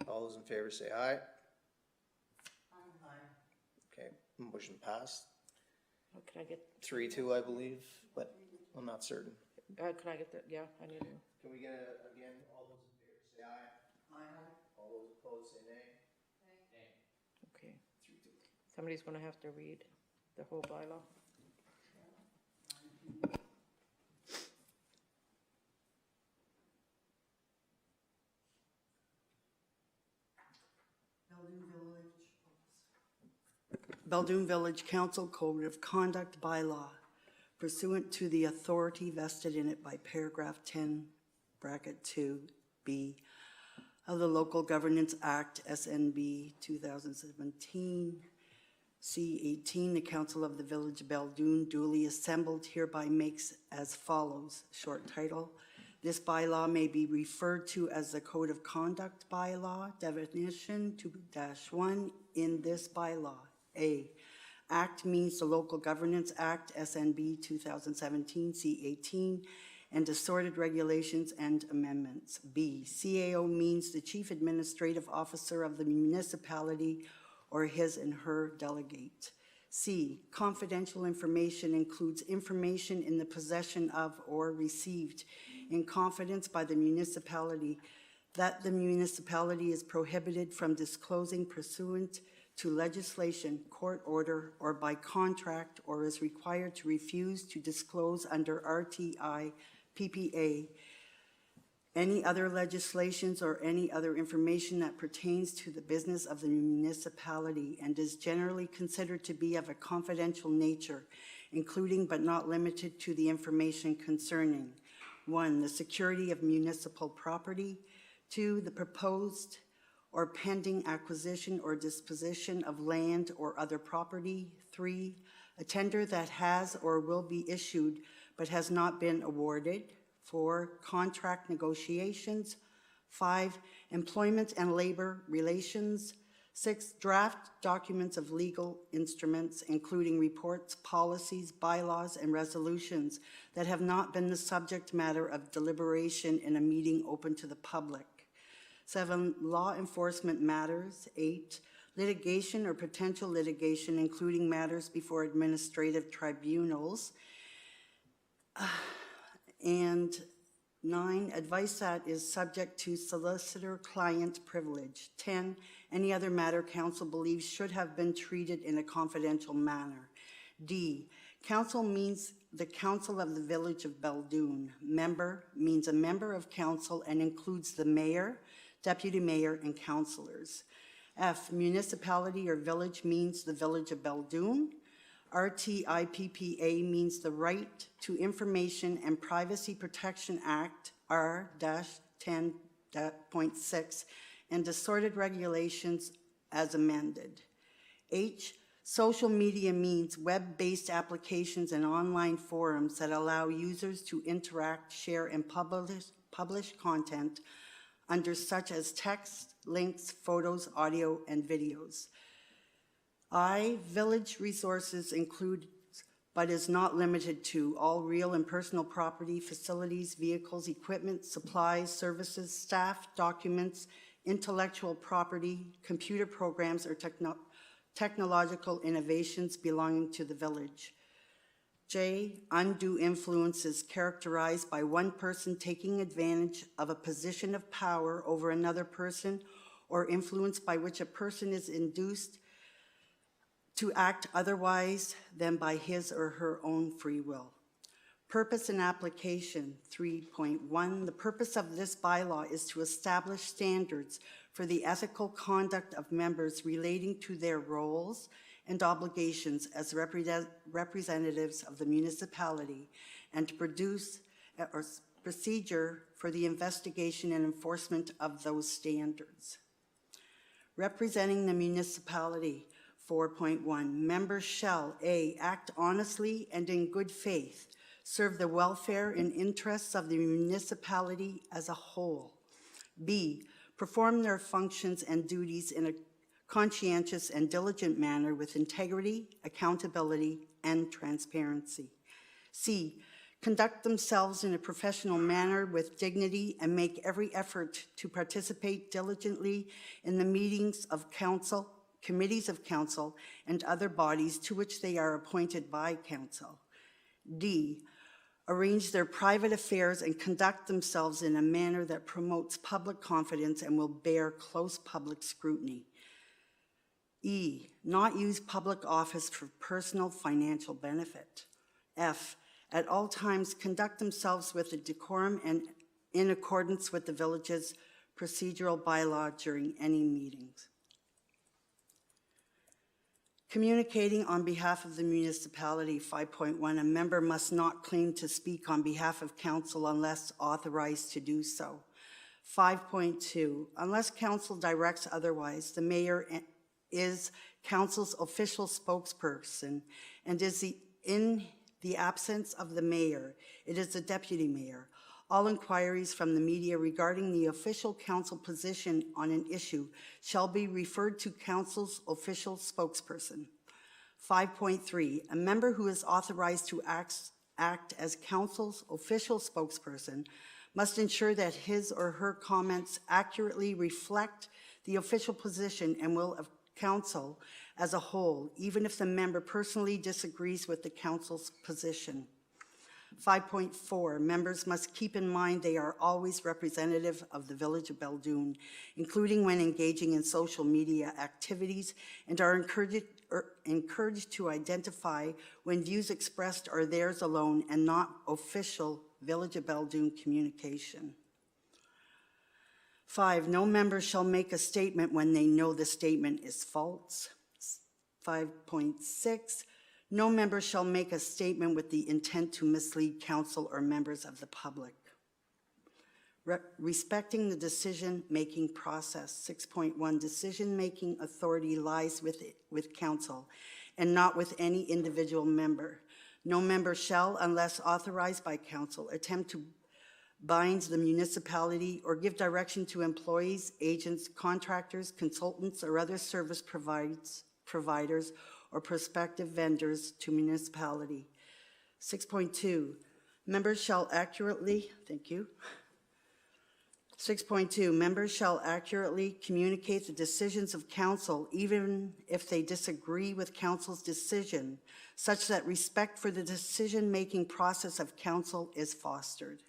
all those in favor say aye. Okay, motion passed. Can I get, 3-2, I believe, but I'm not certain. can I get that? Yeah, I need to. Can we get it again? All those in favor say aye. Aye. All those opposed say nay. Okay. Somebody's going to have to read the whole bylaw. Beldoon Village Council Code of Conduct Bylaw pursuant to the authority vested in it by paragraph 10, bracket 2B of the Local Governance Act, SNB 2017, C18, the Council of the Village of Beldoon duly assembled hereby makes as follows, short title. This bylaw may be referred to as the Code of Conduct Bylaw, definition 2-1 in this bylaw. A, Act means the Local Governance Act, SNB 2017, C18, and assorted regulations and amendments. B, CAO means the Chief Administrative Officer of the municipality or his and her delegate. C, confidential information includes information in the possession of or received in confidence by the municipality that the municipality is prohibited from disclosing pursuant to legislation, court order, or by contract, or is required to refuse to disclose under RTI, PPA, any other legislations or any other information that pertains to the business of the municipality and is generally considered to be of a confidential nature, including but not limited to the information concerning 1, the security of municipal property, 2, the proposed or pending acquisition or disposition of land or other property. 3, a tender that has or will be issued but has not been awarded. 4, contract negotiations. 5, employment and labor relations. 6, draft documents of legal instruments, including reports, policies, bylaws, and resolutions that have not been the subject matter of deliberation in a meeting open to the public. 7, law enforcement matters. 8, litigation or potential litigation, including matters before administrative tribunals. And 9, advice that is subject to solicitor-client privilege. 10, any other matter council believes should have been treated in a confidential manner. D, council means the council of the Village of Beldoon. Member means a member of council and includes the mayor, deputy mayor, and councilors. F, municipality or village means the Village of Beldoon. RTIPPA means the Right to Information and Privacy Protection Act, R-10.6, and assorted regulations as amended. H, social media means web-based applications and online forums that allow users to interact, share, and publish content under such as text, links, photos, audio, and videos. I, village resources include, but is not limited to, all real and personal property, facilities, vehicles, equipment, supplies, services, staff, documents, intellectual property, computer programs, or technological innovations belonging to the village. J, undue influence is characterized by one person taking advantage of a position of power over another person or influence by which a person is induced to act otherwise than by his or her own free will. Purpose and application, 3.1, the purpose of this bylaw is to establish standards for the ethical conduct of members relating to their roles and obligations as representatives of the municipality, and to produce a procedure for the investigation and enforcement of those standards. Representing the municipality, 4.1, members shall, A, act honestly and in good faith, serve the welfare and interests of the municipality as a whole. B, perform their functions and duties in a conscientious and diligent manner with integrity, accountability, and transparency. C, conduct themselves in a professional manner with dignity and make every effort to participate diligently in the meetings of council, committees of council, and other bodies to which they are appointed by council. D, arrange their private affairs and conduct themselves in a manner that promotes public confidence and will bear close public scrutiny. E, not use public office for personal financial benefit. F, at all times conduct themselves with a decorum and in accordance with the village's procedural bylaw during any meetings. Communicating on behalf of the municipality, 5.1, a member must not claim to speak on behalf of council unless authorized to do so. 5.2, unless council directs otherwise, the mayor is council's official spokesperson and is in the absence of the mayor, it is the deputy mayor. All inquiries from the media regarding the official council position on an issue shall be referred to council's official spokesperson. 5.3, a member who is authorized to act as council's official spokesperson must ensure that his or her comments accurately reflect the official position and will of council as a whole, even if the member personally disagrees with the council's position. 5.4, members must keep in mind they are always representative of the Village of Beldoon, including when engaging in social media activities, and are encouraged to identify when views expressed are theirs alone and not official Village of Beldoon communication. 5, no member shall make a statement when they know the statement is false. 5.6, no member shall make a statement with the intent to mislead council or members of the public. Respecting the decision-making process, 6.1, decision-making authority lies with council and not with any individual member. No member shall, unless authorized by council, attempt to bind the municipality or give direction to employees, agents, contractors, consultants, or other service providers or prospective vendors to municipality. 6.2, members shall accurately, thank you. 6.2, members shall accurately communicate the decisions of council even if they disagree with council's decision, such that respect for the decision-making process of council is fostered.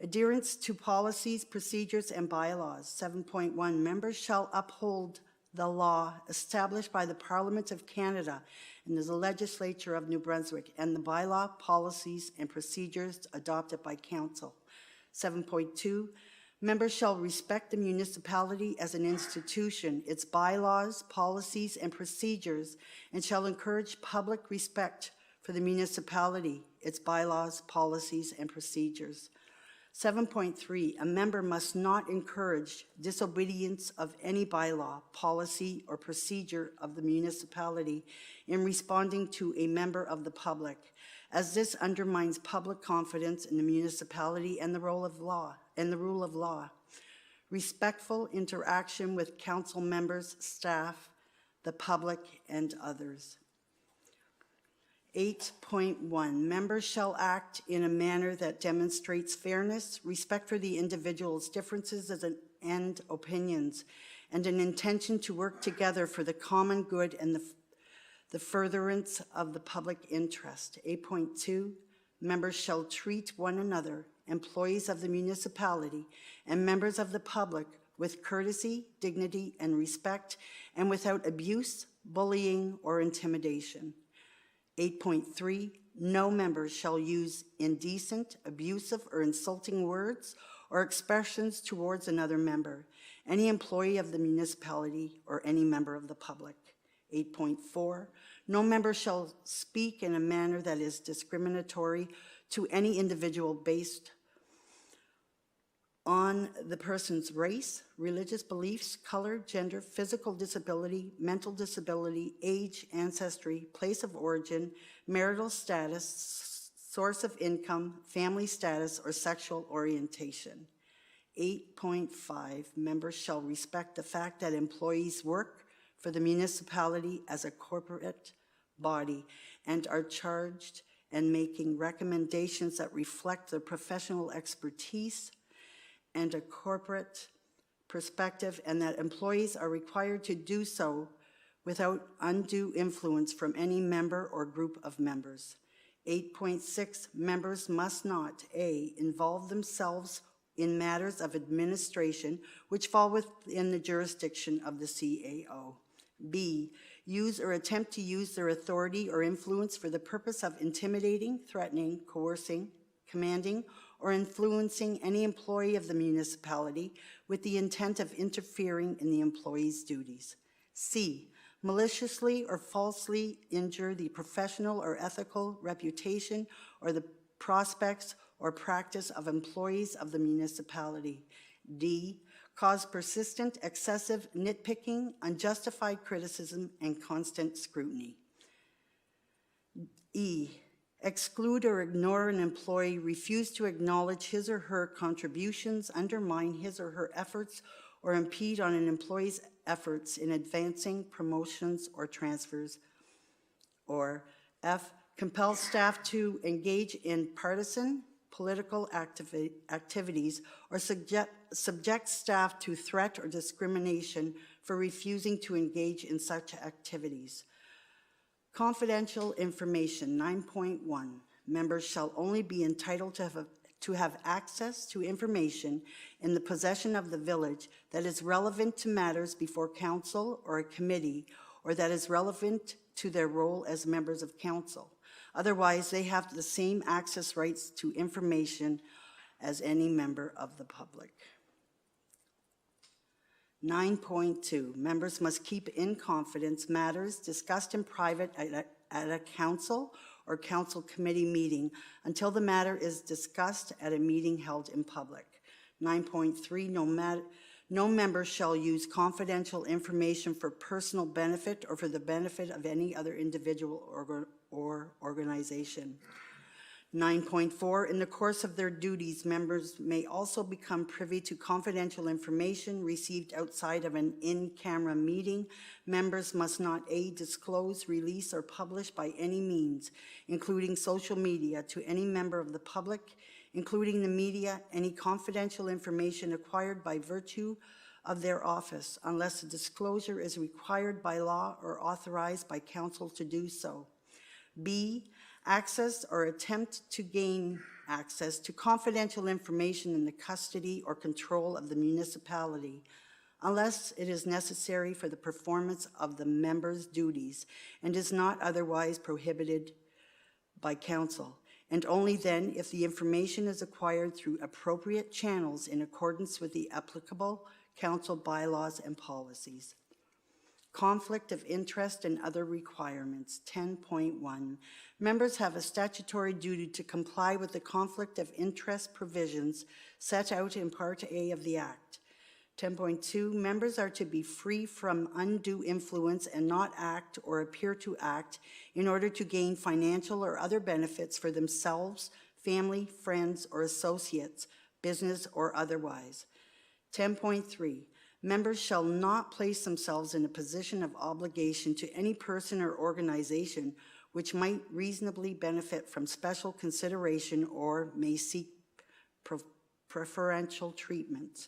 Adherence to policies, procedures, and bylaws. 7.1, members shall uphold the law established by the Parliament of Canada and the Legislature of New Brunswick, and the bylaw, policies, and procedures adopted by council. 7.2, members shall respect the municipality as an institution, its bylaws, policies, and procedures, and shall encourage public respect for the municipality, its bylaws, policies, and procedures. 7.3, a member must not encourage disobedience of any bylaw, policy, or procedure of the municipality in responding to a member of the public, as this undermines public confidence in the municipality and the rule of law. Respectful interaction with council members, staff, the public, and others. 8.1, members shall act in a manner that demonstrates fairness, respect for the individual's differences and opinions, and an intention to work together for the common good and the furtherance of the public interest. 8.2, members shall treat one another, employees of the municipality, and members of the public with courtesy, dignity, and respect, and without abuse, bullying, or intimidation. 8.3, no member shall use indecent, abusive, or insulting words or expressions towards another member, any employee of the municipality, or any member of the public. 8.4, no member shall speak in a manner that is discriminatory to any individual based on the person's race, religious beliefs, color, gender, physical disability, mental disability, age, ancestry, place of origin, marital status, source of income, family status, or sexual orientation. 8.5, members shall respect the fact that employees work for the municipality as a corporate body and are charged and making recommendations that reflect their professional expertise and a corporate perspective, and that employees are required to do so without undue influence from any member or group of members. 8.6, members must not, A, involve themselves in matters of administration which fall within the jurisdiction of the CAO. B, use or attempt to use their authority or influence for the purpose of intimidating, threatening, coercing, commanding, or influencing any employee of the municipality with the intent of interfering in the employee's duties. C, maliciously or falsely injure the professional or ethical reputation or the prospects or practice of employees of the municipality. D, cause persistent, excessive nitpicking, unjustified criticism, and constant scrutiny. E, exclude or ignore an employee, refuse to acknowledge his or her contributions, undermine his or her efforts, or impede on an employee's efforts in advancing promotions or transfers. Or F, compel staff to engage in partisan, political activities, or subject staff to threat or discrimination for refusing to engage in such activities. Confidential information, 9.1. Members shall only be entitled to have access to information in the possession of the village that is relevant to matters before council or a committee, or that is relevant to their role as members of council. Otherwise, they have the same access rights to information as any member of the public. 9.2, members must keep in confidence matters discussed in private at a council or council committee meeting until the matter is discussed at a meeting held in public. 9.3, no member shall use confidential information for personal benefit or for the benefit of any other individual or organization. 9.4, in the course of their duties, members may also become privy to confidential information received outside of an in-camera meeting. Members must not A, disclose, release, or publish by any means, including social media, to any member of the public, including the media, any confidential information acquired by virtue of their office, unless a disclosure is required by law or authorized by council to do so. B, access or attempt to gain access to confidential information in the custody or control of the municipality, unless it is necessary for the performance of the member's duties and is not otherwise prohibited by council, and only then if the information is acquired through appropriate channels in accordance with the applicable council bylaws and policies. Conflict of interest and other requirements. 10.1. Members have a statutory duty to comply with the conflict of interest provisions set out in Part A of the Act. 10.2. Members are to be free from undue influence and not act or appear to act in order to gain financial or other benefits for themselves, family, friends, or associates, business or otherwise. 10.3. Members shall not place themselves in a position of obligation to any person or organization which might reasonably benefit from special consideration or may seek preferential treatment.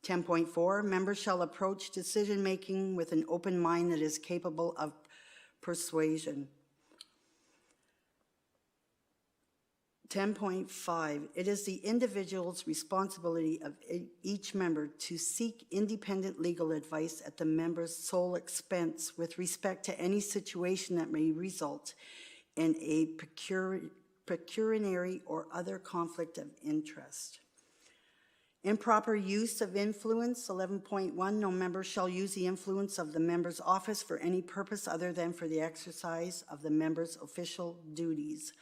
10.4, members shall approach decision-making with an open mind that is capable of persuasion. 10.5, it is the individual's responsibility of each member to seek independent legal advice at the member's sole expense with respect to any situation that may result in a pecuniary or other conflict of interest. Improper use of influence. 11.1, no member shall use the influence of the member's office for any purpose other than for the exercise of the member's official duties.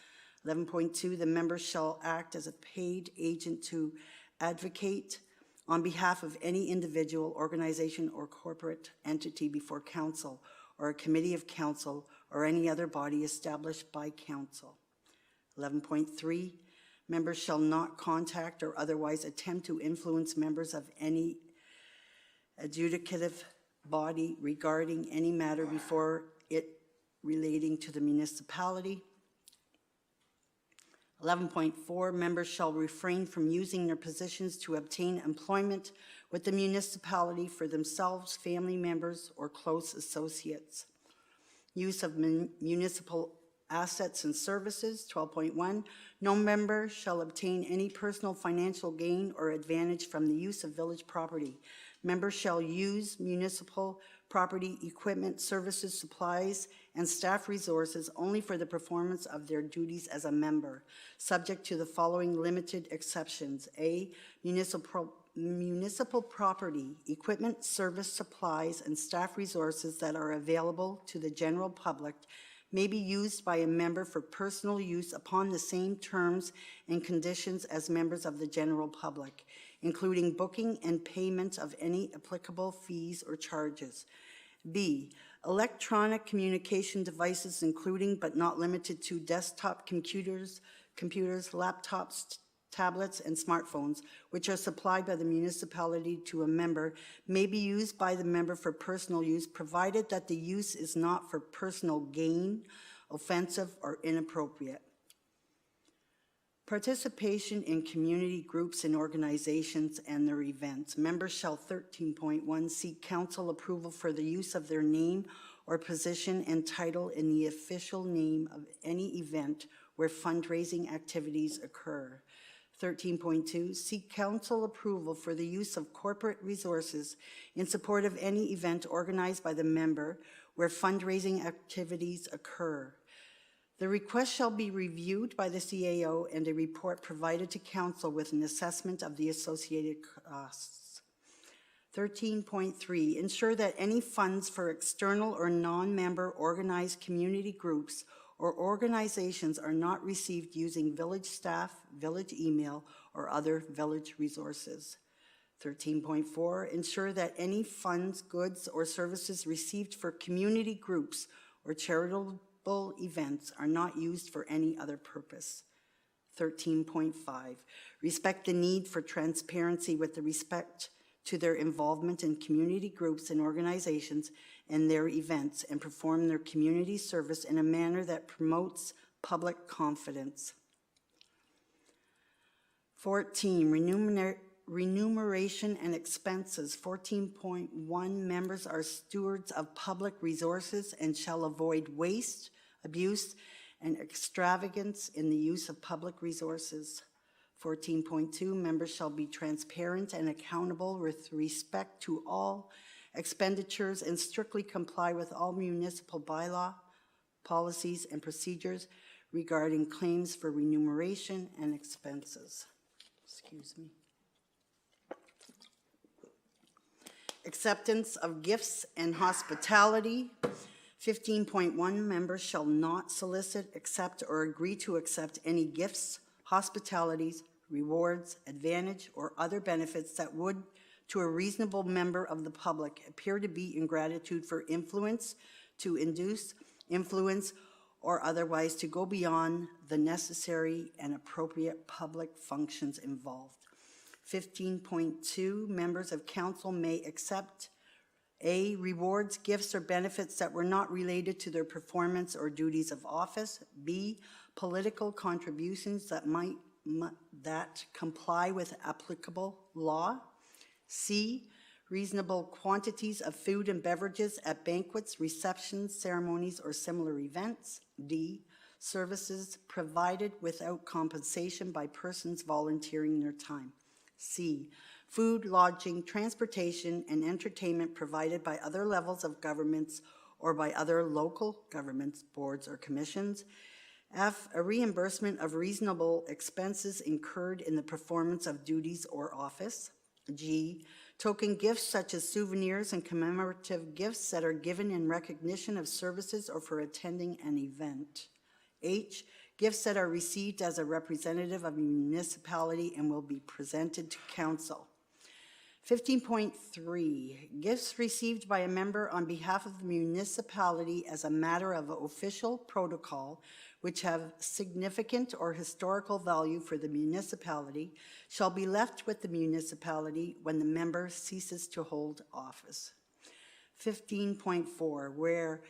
11.2, the member shall act as a paid agent to advocate on behalf of any individual, organization, or corporate entity before council or a committee of council or any other body established by council. 11.3, members shall not contact or otherwise attempt to influence members of any adjudicative body regarding any matter before it relating to the municipality. 11.4, members shall refrain from using their positions to obtain employment with the municipality for themselves, family members, or close associates. Use of municipal assets and services. 12.1, no member shall obtain any personal financial gain or advantage from the use of village property. Members shall use municipal property, equipment, services, supplies, and staff resources only for the performance of their duties as a member, subject to the following limited exceptions. A, municipal property, equipment, service, supplies, and staff resources that are available to the general public may be used by a member for personal use upon the same terms and conditions as members of the general public, including booking and payment of any applicable fees or charges. B, electronic communication devices, including but not limited to desktop computers, laptops, tablets, and smartphones, which are supplied by the municipality to a member, may be used by the member for personal use, provided that the use is not for personal gain, offensive, or inappropriate. Participation in community groups and organizations and their events. Members shall 13.1 seek council approval for the use of their name or position and title in the official name of any event where fundraising activities occur. 13.2, seek council approval for the use of corporate resources in support of any event organized by the member where fundraising activities occur. The request shall be reviewed by the CAO and a report provided to council with an assessment of the associated costs. 13.3, ensure that any funds for external or non-member organized community groups or organizations are not received using village staff, village email, or other village resources. 13.4, ensure that any funds, goods, or services received for community groups or charitable events are not used for any other purpose. 13.5, respect the need for transparency with respect to their involvement in community groups and organizations and their events, and perform their community service in a manner that promotes public confidence. 14, remuneration and expenses. 14.1, members are stewards of public resources and shall avoid waste, abuse, and extravagance in the use of public resources. 14.2, members shall be transparent and accountable with respect to all expenditures and strictly comply with all municipal bylaw, policies, and procedures regarding claims for remuneration and expenses. Excuse me. Acceptance of gifts and hospitality. 15.1, members shall not solicit, accept, or agree to accept any gifts, hospitalities, rewards, advantage, or other benefits that would, to a reasonable member of the public, appear to be in gratitude for influence, to induce, influence, or otherwise to go beyond the necessary and appropriate public functions involved. 15.2, members of council may accept A, rewards, gifts, or benefits that were not related to their performance or duties of office. B, political contributions that that comply with applicable law. C, reasonable quantities of food and beverages at banquets, receptions, ceremonies, or similar events. D, services provided without compensation by persons volunteering their time. C, food, lodging, transportation, and entertainment provided by other levels of governments or by other local governments, boards, or commissions. F, a reimbursement of reasonable expenses incurred in the performance of duties or office. G, token gifts such as souvenirs and commemorative gifts that are given in recognition of services or for attending an event. H, gifts that are received as a representative of a municipality and will be presented to council. 15.3, gifts received by a member on behalf of the municipality as a matter of official protocol which have significant or historical value for the municipality shall be left with the municipality when the member ceases to hold office. 15.4, where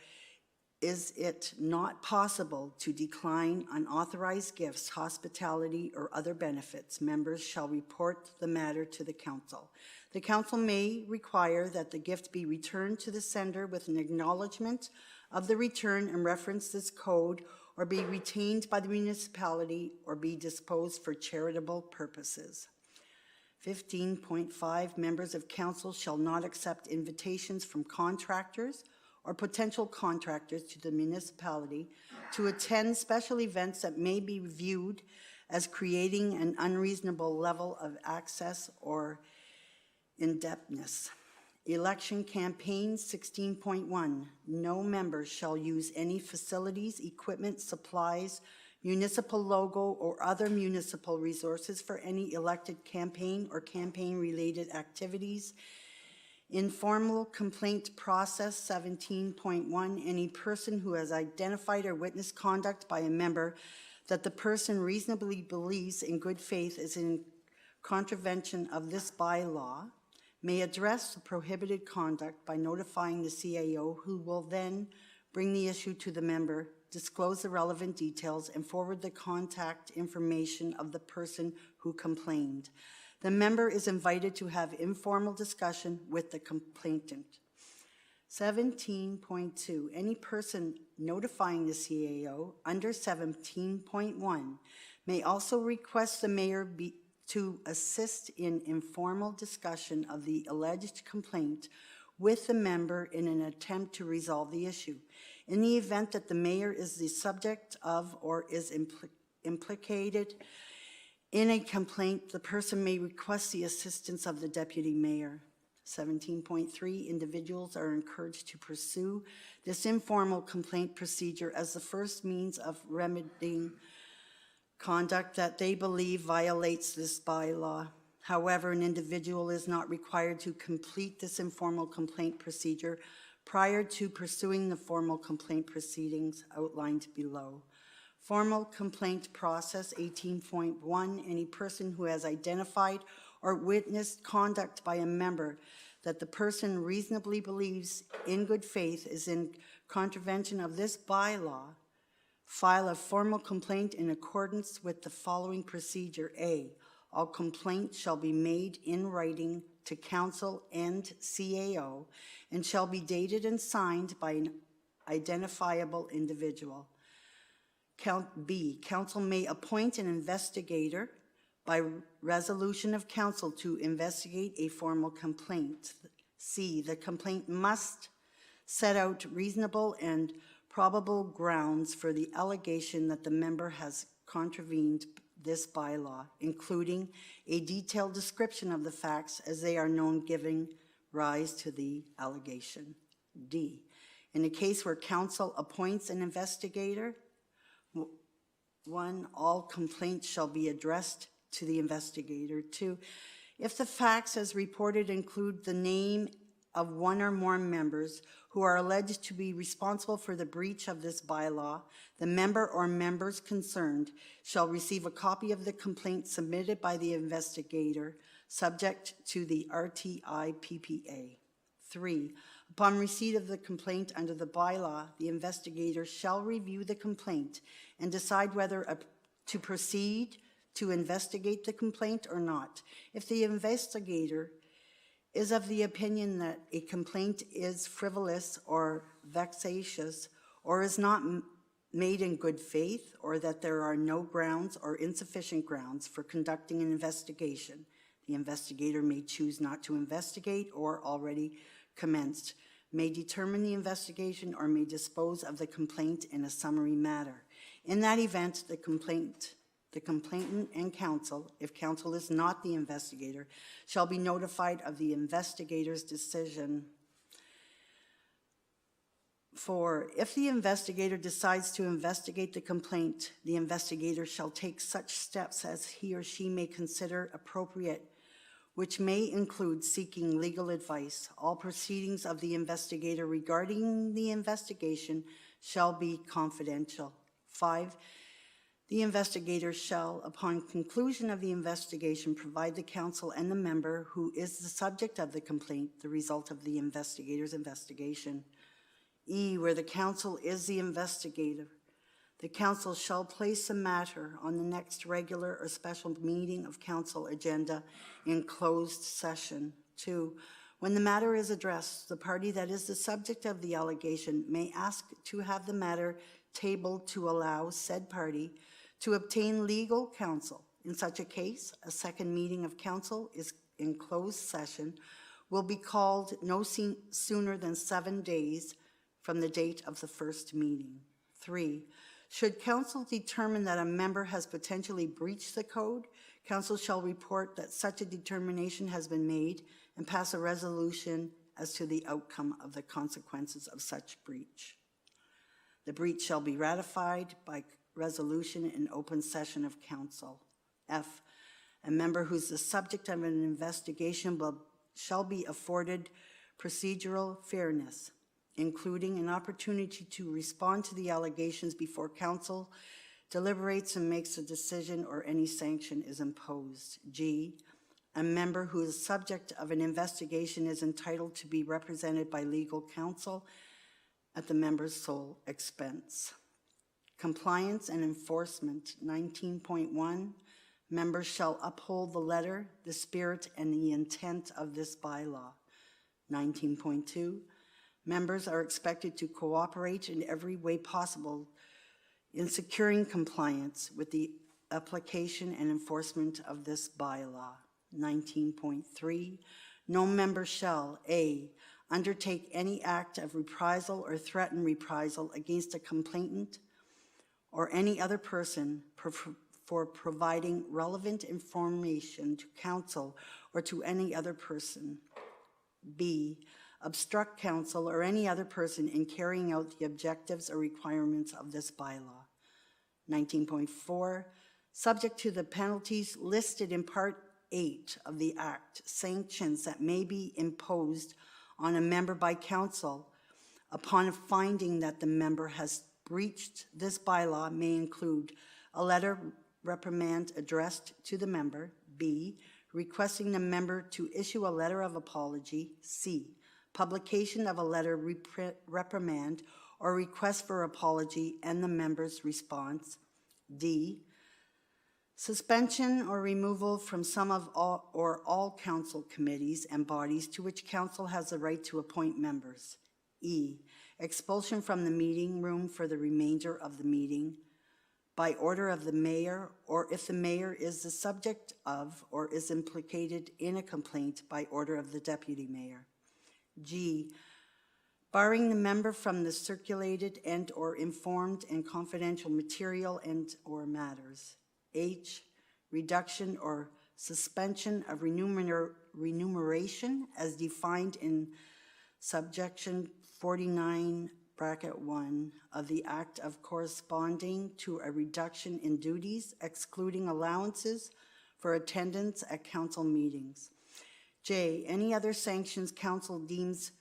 is it not possible to decline unauthorized gifts, hospitality, or other benefits, members shall report the matter to the council. The council may require that the gift be returned to the sender with an acknowledgement of the return and reference this code, or be retained by the municipality, or be disposed for charitable purposes. 15.5, members of council shall not accept invitations from contractors or potential contractors to the municipality to attend special events that may be viewed as creating an unreasonable level of access or indebtedness. Election campaigns. 16.1, no member shall use any facilities, equipment, supplies, municipal logo, or other municipal resources for any elected campaign or campaign-related activities. Informal complaint process. 17.1, any person who has identified or witnessed conduct by a member that the person reasonably believes in good faith is in contravention of this bylaw may address the prohibited conduct by notifying the CAO, who will then bring the issue to the member, disclose the relevant details, and forward the contact information of the person who complained. The member is invited to have informal discussion with the complainant. 17.2, any person notifying the CAO under 17.1 may also request the mayor to assist in informal discussion of the alleged complaint with the member in an attempt to resolve the issue. In the event that the mayor is the subject of or is implicated in a complaint, the person may request the assistance of the deputy mayor. 17.3, individuals are encouraged to pursue this informal complaint procedure as the first means of remedying conduct that they believe violates this bylaw. However, an individual is not required to complete this informal complaint procedure prior to pursuing the formal complaint proceedings outlined below. Formal complaint process. 18.1, any person who has identified or witnessed conduct by a member that the person reasonably believes in good faith is in contravention of this bylaw, file a formal complaint in accordance with the following procedure. A, all complaints shall be made in writing to council and CAO and shall be dated and signed by an identifiable individual. B, council may appoint an investigator by resolution of council to investigate a formal complaint. C, the complaint must set out reasonable and probable grounds for the allegation that the member has contravened this bylaw, including a detailed description of the facts as they are known, giving rise to the allegation. D, in a case where council appoints an investigator, 1, all complaints shall be addressed to the investigator. 2, if the facts as reported include the name of one or more members who are alleged to be responsible for the breach of this bylaw, the member or members concerned shall receive a copy of the complaint submitted by the investigator, subject to the RTI PPA. 3, upon receipt of the complaint under the bylaw, the investigator shall review the complaint and decide whether to proceed to investigate the complaint or not. If the investigator is of the opinion that a complaint is frivolous or vexatious or is not made in good faith, or that there are no grounds or insufficient grounds for conducting an investigation, the investigator may choose not to investigate or already commenced, may determine the investigation, or may dispose of the complaint in a summary matter. In that event, the complainant and counsel, if counsel is not the investigator, shall be notified of the investigator's decision. 4, if the investigator decides to investigate the complaint, the investigator shall take such steps as he or she may consider appropriate, which may include seeking legal advice. All proceedings of the investigator regarding the investigation shall be confidential. 5, the investigator shall, upon conclusion of the investigation, provide the counsel and the member who is the subject of the complaint the result of the investigator's investigation. E, where the counsel is the investigator, the counsel shall place the matter on the next regular or special meeting of council agenda in closed session. 2, when the matter is addressed, the party that is the subject of the allegation may ask to have the matter tabled to allow said party to obtain legal counsel. In such a case, a second meeting of council is in closed session will be called no sooner than 7 days from the date of the first meeting. 3, should council determine that a member has potentially breached the code, council shall report that such a determination has been made and pass a resolution as to the outcome of the consequences of such breach. The breach shall be ratified by resolution in open session of council. F, a member who's the subject of an investigation shall be afforded procedural fairness, including an opportunity to respond to the allegations before council deliberates and makes a decision or any sanction is imposed. G, a member who is subject of an investigation is entitled to be represented by legal counsel at the member's sole expense. Compliance and enforcement, 19.1, members shall uphold the letter, the spirit, and the intent of this bylaw. 19.2, members are expected to cooperate in every way possible in securing compliance with the application and enforcement of this bylaw. 19.3, no member shall, A, undertake any act of reprisal or threaten reprisal against a complainant or any other person for providing relevant information to counsel or to any other person. B, obstruct counsel or any other person in carrying out the objectives or requirements of this bylaw. 19.4, subject to the penalties listed in Part 8 of the Act, sanctions that may be imposed on a member by council upon a finding that the member has breached this bylaw may include a letter reprimand addressed to the member. B, requesting the member to issue a letter of apology. C, publication of a letter reprimand or request for apology and the member's response. D, suspension or removal from some of all council committees and bodies to which council has the right to appoint members. E, expulsion from the meeting room for the remainder of the meeting. by order of the mayor, or if the mayor is the subject of or is implicated in a complaint by order of the deputy mayor. G, barring the member from the circulated and/or informed and confidential material and/or matters. H, reduction or suspension of remuneration as defined in subjection 49(1) of the Act of corresponding to a reduction in duties, excluding allowances for attendance at council meetings. J, any other sanctions council deems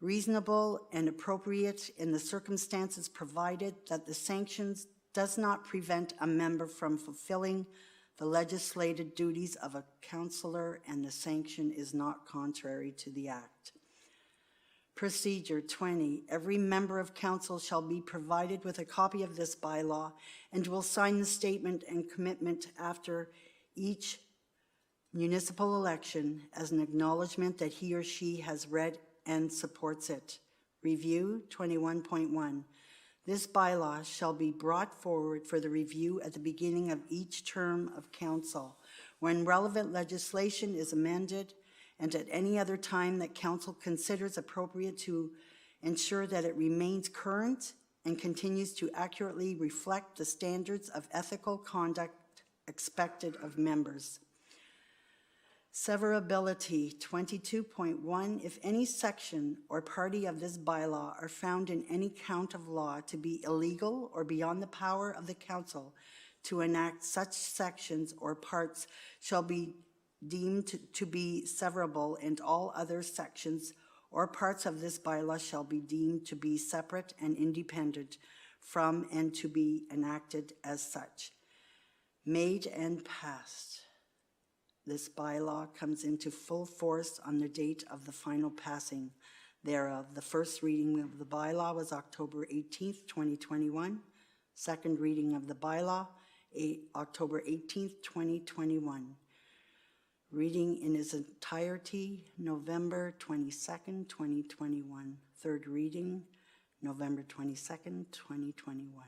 reasonable and appropriate in the circumstances, provided that the sanctions does not prevent a member from fulfilling the legislated duties of a councillor and the sanction is not contrary to the act. Procedure 20, every member of council shall be provided with a copy of this bylaw and will sign the statement and commitment after each municipal election as an acknowledgement that he or she has read and supports it. Review 21.1. This bylaw shall be brought forward for the review at the beginning of each term of council, when relevant legislation is amended, and at any other time that council considers appropriate to ensure that it remains current and continues to accurately reflect the standards of ethical conduct expected of members. Severability 22.1, if any section or party of this bylaw are found in any count of law to be illegal or beyond the power of the council to enact such sections or parts shall be deemed to be severable, and all other sections or parts of this bylaw shall be deemed to be separate and independent from and to be enacted as such. Made and passed. This bylaw comes into full force on the date of the final passing thereof. The first reading of the bylaw was October 18th, 2021. Second reading of the bylaw, October 18th, 2021. Reading in its entirety, November 22nd, 2021. Third reading, November 22nd, 2021.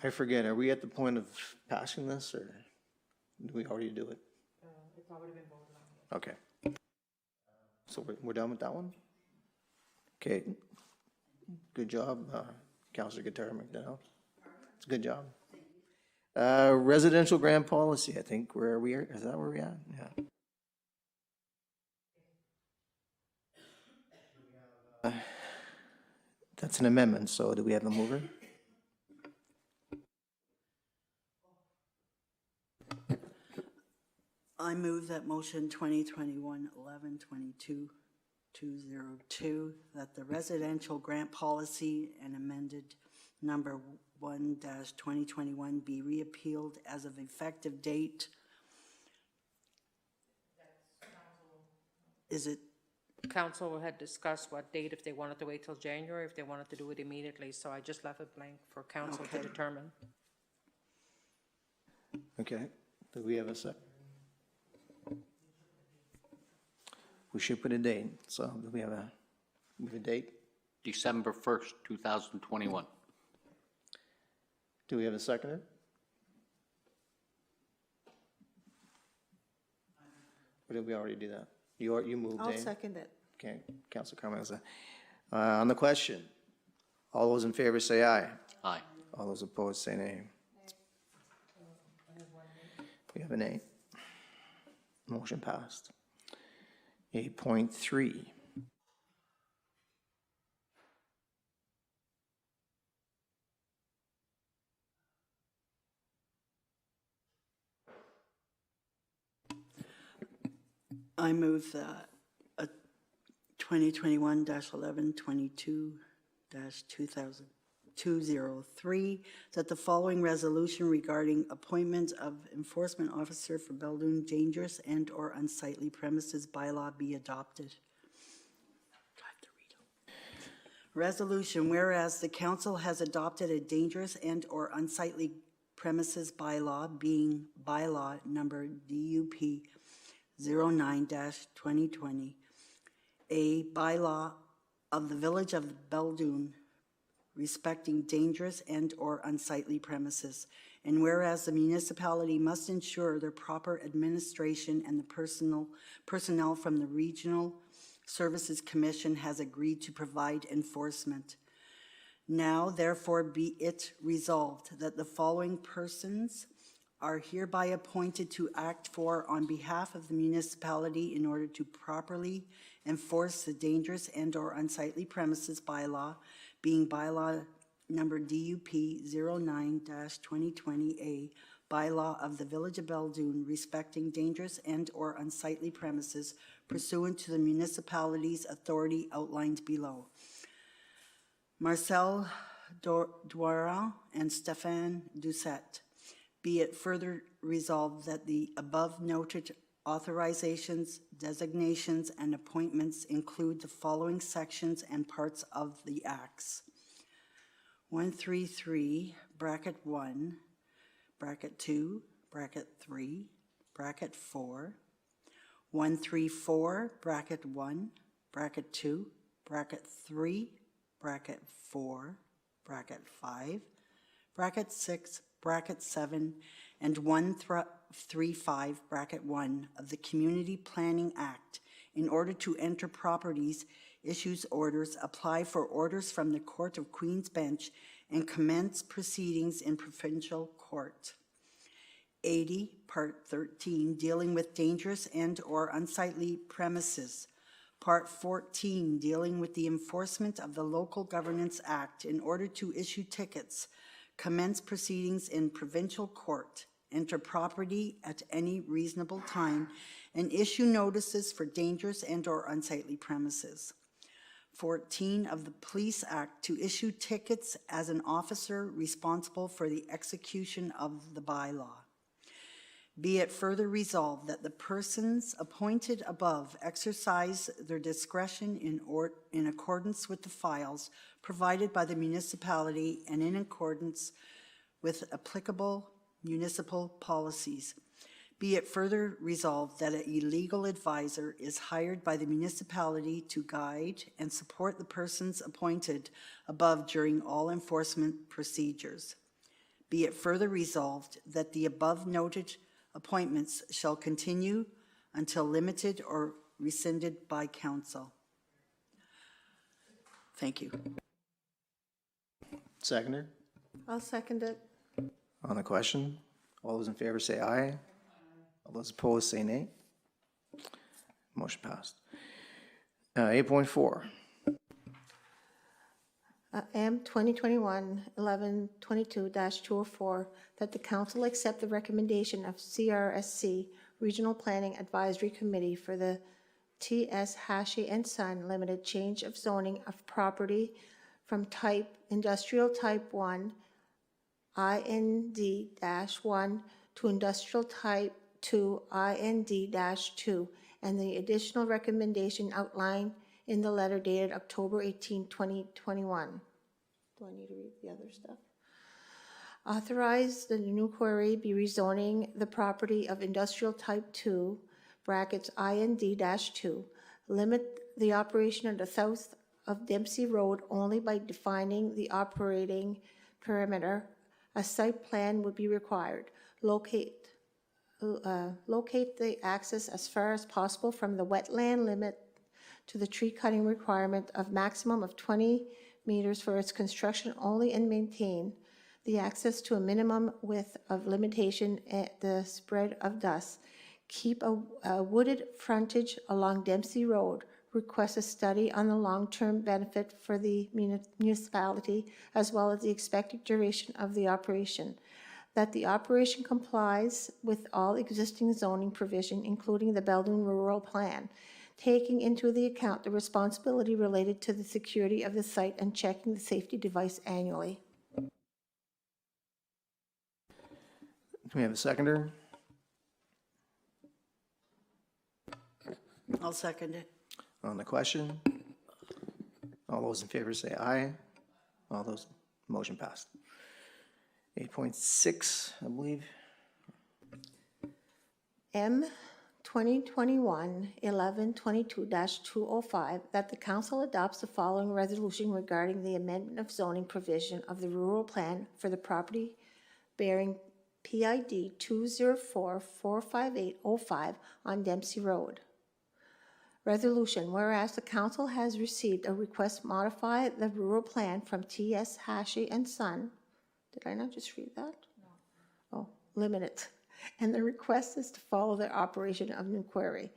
I forget, are we at the point of passing this, or do we already do it? It's already been voted on. Okay. So we're done with that one? Okay. Good job, Councilor Guitar McDowell. It's a good job. Residential grant policy, I think, where we are, is that where we at? Yeah. That's an amendment, so do we have a mover? I move that motion 2021-11-22-202, that the residential grant policy and amended number 1-2021 be reappealed as of effective date. Is it? Council had discussed what date, if they wanted to wait till January, if they wanted to do it immediately, so I just left it blank for council to determine. Okay, do we have a second? We should put a date, so do we have a date? December 1st, 2021. Do we have a seconder? Or did we already do that? You moved, I'll Dave? second it. Okay, Councilor Carmenza. On the question, all those in favor say aye. Aye. All those opposed say nay. We have an nay. Motion passed. 8.3. I move that 2021-11-22-203, that the following resolution regarding appointment of enforcement officer for Beldoon dangerous and/or unsightly premises bylaw be adopted. Resolution, whereas the council has adopted a dangerous and/or unsightly premises bylaw, being bylaw number DUP 09-2020, a bylaw of the Village of Beldoon respecting dangerous and/or unsightly premises. And whereas the municipality must ensure their proper administration and the personnel from the Regional Services Commission has agreed to provide enforcement. Now, therefore, be it resolved that the following persons are hereby appointed to act for on behalf of the municipality in order to properly enforce the dangerous and/or unsightly premises bylaw, being bylaw number DUP 09-2020A, bylaw of the Village of Belledune respecting dangerous and/or unsightly premises pursuant to the municipality's authority outlined below. Marcel Dwara and Stéphane Doucette. Be it further resolved that the above noted authorizations, designations, and appointments include the following sections and parts of the acts. 133, bracket 1, bracket 2, bracket 3, bracket 4, 134, bracket 1, bracket 2, bracket 3, bracket 4, bracket 5, bracket 6, bracket 7, and 135, bracket 1 of the Community Planning Act in order to enter properties, issues orders, apply for orders from the Court of Queen's Bench, and commence proceedings in provincial court. 80, Part 13, dealing with dangerous and/or unsightly premises. Part 14, dealing with the enforcement of the Local Governance Act in order to issue tickets, commence proceedings in provincial court, enter property at any reasonable time, and issue notices for dangerous and/or unsightly premises. 14 of the Police Act to issue tickets as an officer responsible for the execution of the bylaw. Be it further resolved that the persons appointed above exercise their discretion in accordance with the files provided by the municipality and in accordance with applicable municipal policies. Be it further resolved that a legal advisor is hired by the municipality to guide and support the persons appointed above during all enforcement procedures. Be it further resolved that the above noted appointments shall continue until limited or rescinded by council. Thank you. Seconder, I'll second it. on the question, all those in favor say aye. All those opposed say nay. Motion passed. 8.4, M 2021-11-22-204, that the council accept the recommendation of CRSC Regional Planning Advisory Committee for the T.S. Hashi and Son Limited change of zoning of property from type industrial type 1, IND-1 to industrial type 2, IND-2, and the additional recommendation outlined in the letter dated October 18, 2021. Do I need to read the other stuff? Authorize the new query be rezoning the property of industrial type 2, brackets IND-2, limit the operation of the south of Dempsey Road only by defining the operating perimeter. A site plan would be required. Locate the access as far as possible from the wetland limit to the tree cutting requirement of maximum of 20 meters for its construction only, and maintain the access to a minimum width of limitation at the spread of dust. Keep a wooded frontage along Dempsey Road. Request a study on the long-term benefit for the municipality as well as the expected duration of the operation. That the operation complies with all existing zoning provision, including the Belledune Rural Plan, taking into the account the responsibility related to the security of the site and checking the safety device annually. do we have a seconder? I'll second it. On the question, all those in favor say aye. All those, motion passed. 8.6, I believe. M 2021-11-22-205, that the council adopts the following resolution regarding the amendment of zoning provision of the rural plan for the property bearing PID 204-45805 on Dempsey Road. Resolution, whereas the council has received a request to modify the rural plan from T.S. Hashi and Son. Did I not just read that? No. Oh, limited. And the request is to follow the operation of an inquiry.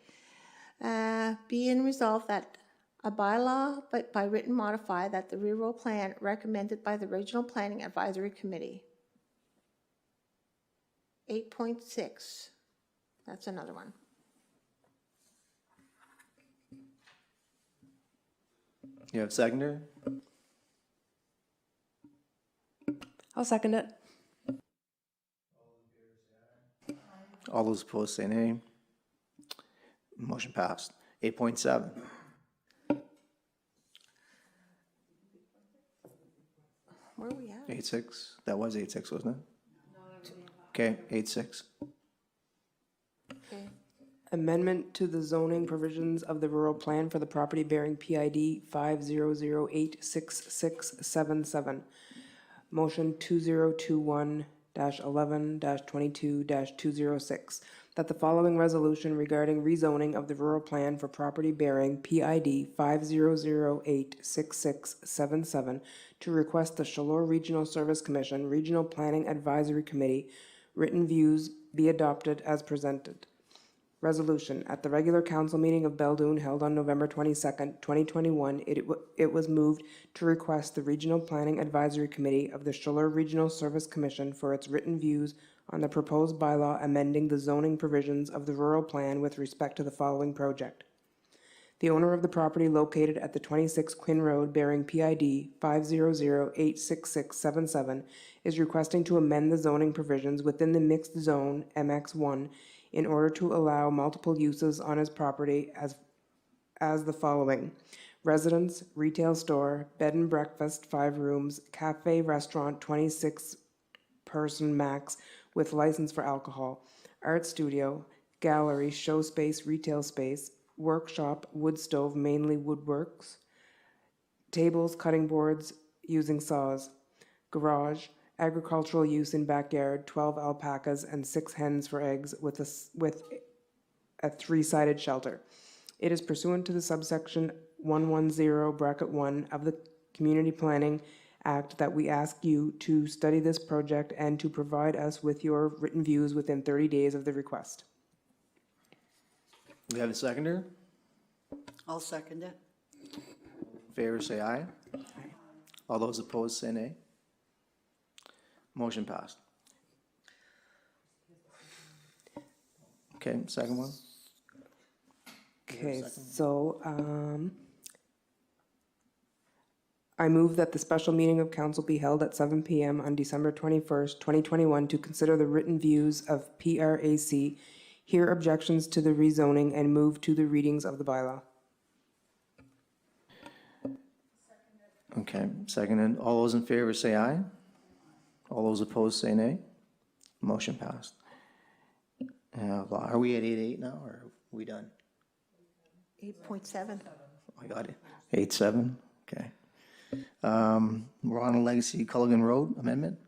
Be and resolved that a bylaw by written modify that the rural plan recommended by the Regional Planning Advisory Committee. 8.6, that's another one. You have a seconder? I'll second it. All those opposed say nay. Motion passed. 8.7. Where are we at? 8.6, that was 8.6, wasn't it? Okay, 8.6. Okay. Amendment to the zoning provisions of the rural plan for the property bearing PID 500866677. Motion 2021-11-22-206, that the following resolution regarding rezoning of the rural plan for property bearing PID 500866677 to request the Chaleur Regional Service Commission Regional Planning Advisory Committee written views be adopted as presented. Resolution, at the regular council meeting of Beldoon held on November 22nd, 2021, it was moved to request the Regional Planning Advisory Committee of the Chaleur Regional Service Commission for its written views on the proposed bylaw amending the zoning provisions of the rural plan with respect to the following project. The owner of the property located at the 26 Quinn Road bearing PID 500866677 is requesting to amend the zoning provisions within the mixed zone MX1 in order to allow multiple uses on his property as the following: residence, retail store, bed and breakfast, 5 rooms, cafe, restaurant, 26 person max with license for alcohol, art studio, gallery, show space, retail space, workshop, wood stove, mainly woodworks, tables, cutting boards using saws, garage, agricultural use in backyard, 12 alpacas and 6 hens for eggs with a 3-sided shelter. It is pursuant to the subsection 110(1) of the Community Planning Act that we ask you to study this project and to provide us with your written views within 30 days of the request. We have a seconder? I'll second it. In favor, say aye. All those opposed, say nay. Motion passed. Okay, second one? Okay, so, I move that the special meeting of council be held at 7 p.m. on December 21st, 2021 to consider the written views of PRAC, hear objections to the rezoning, and move to the readings of the bylaw. Okay, seconded. All those in favor say aye. All those opposed say nay. Motion passed. Are we at 8.8 now, or are we done? 8.7. I got it. 8.7, okay. Ronald Legacy Culligan Road Amendment.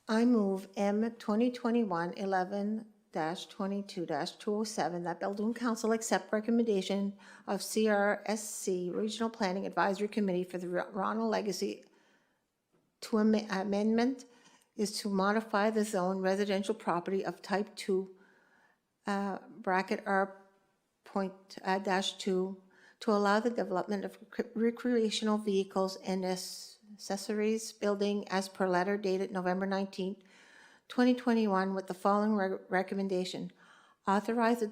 I move M 2021-11-22-207 that Beldoon Council accept recommendation of CRSC Regional Planning Advisory Committee for the Ronald Legacy to amendment is to modify the zone residential property of type 2 bracket R point dash 2 to allow the development of recreational vehicles and accessories building as per letter dated November 19th, 2021 with the following recommendation. Authorize the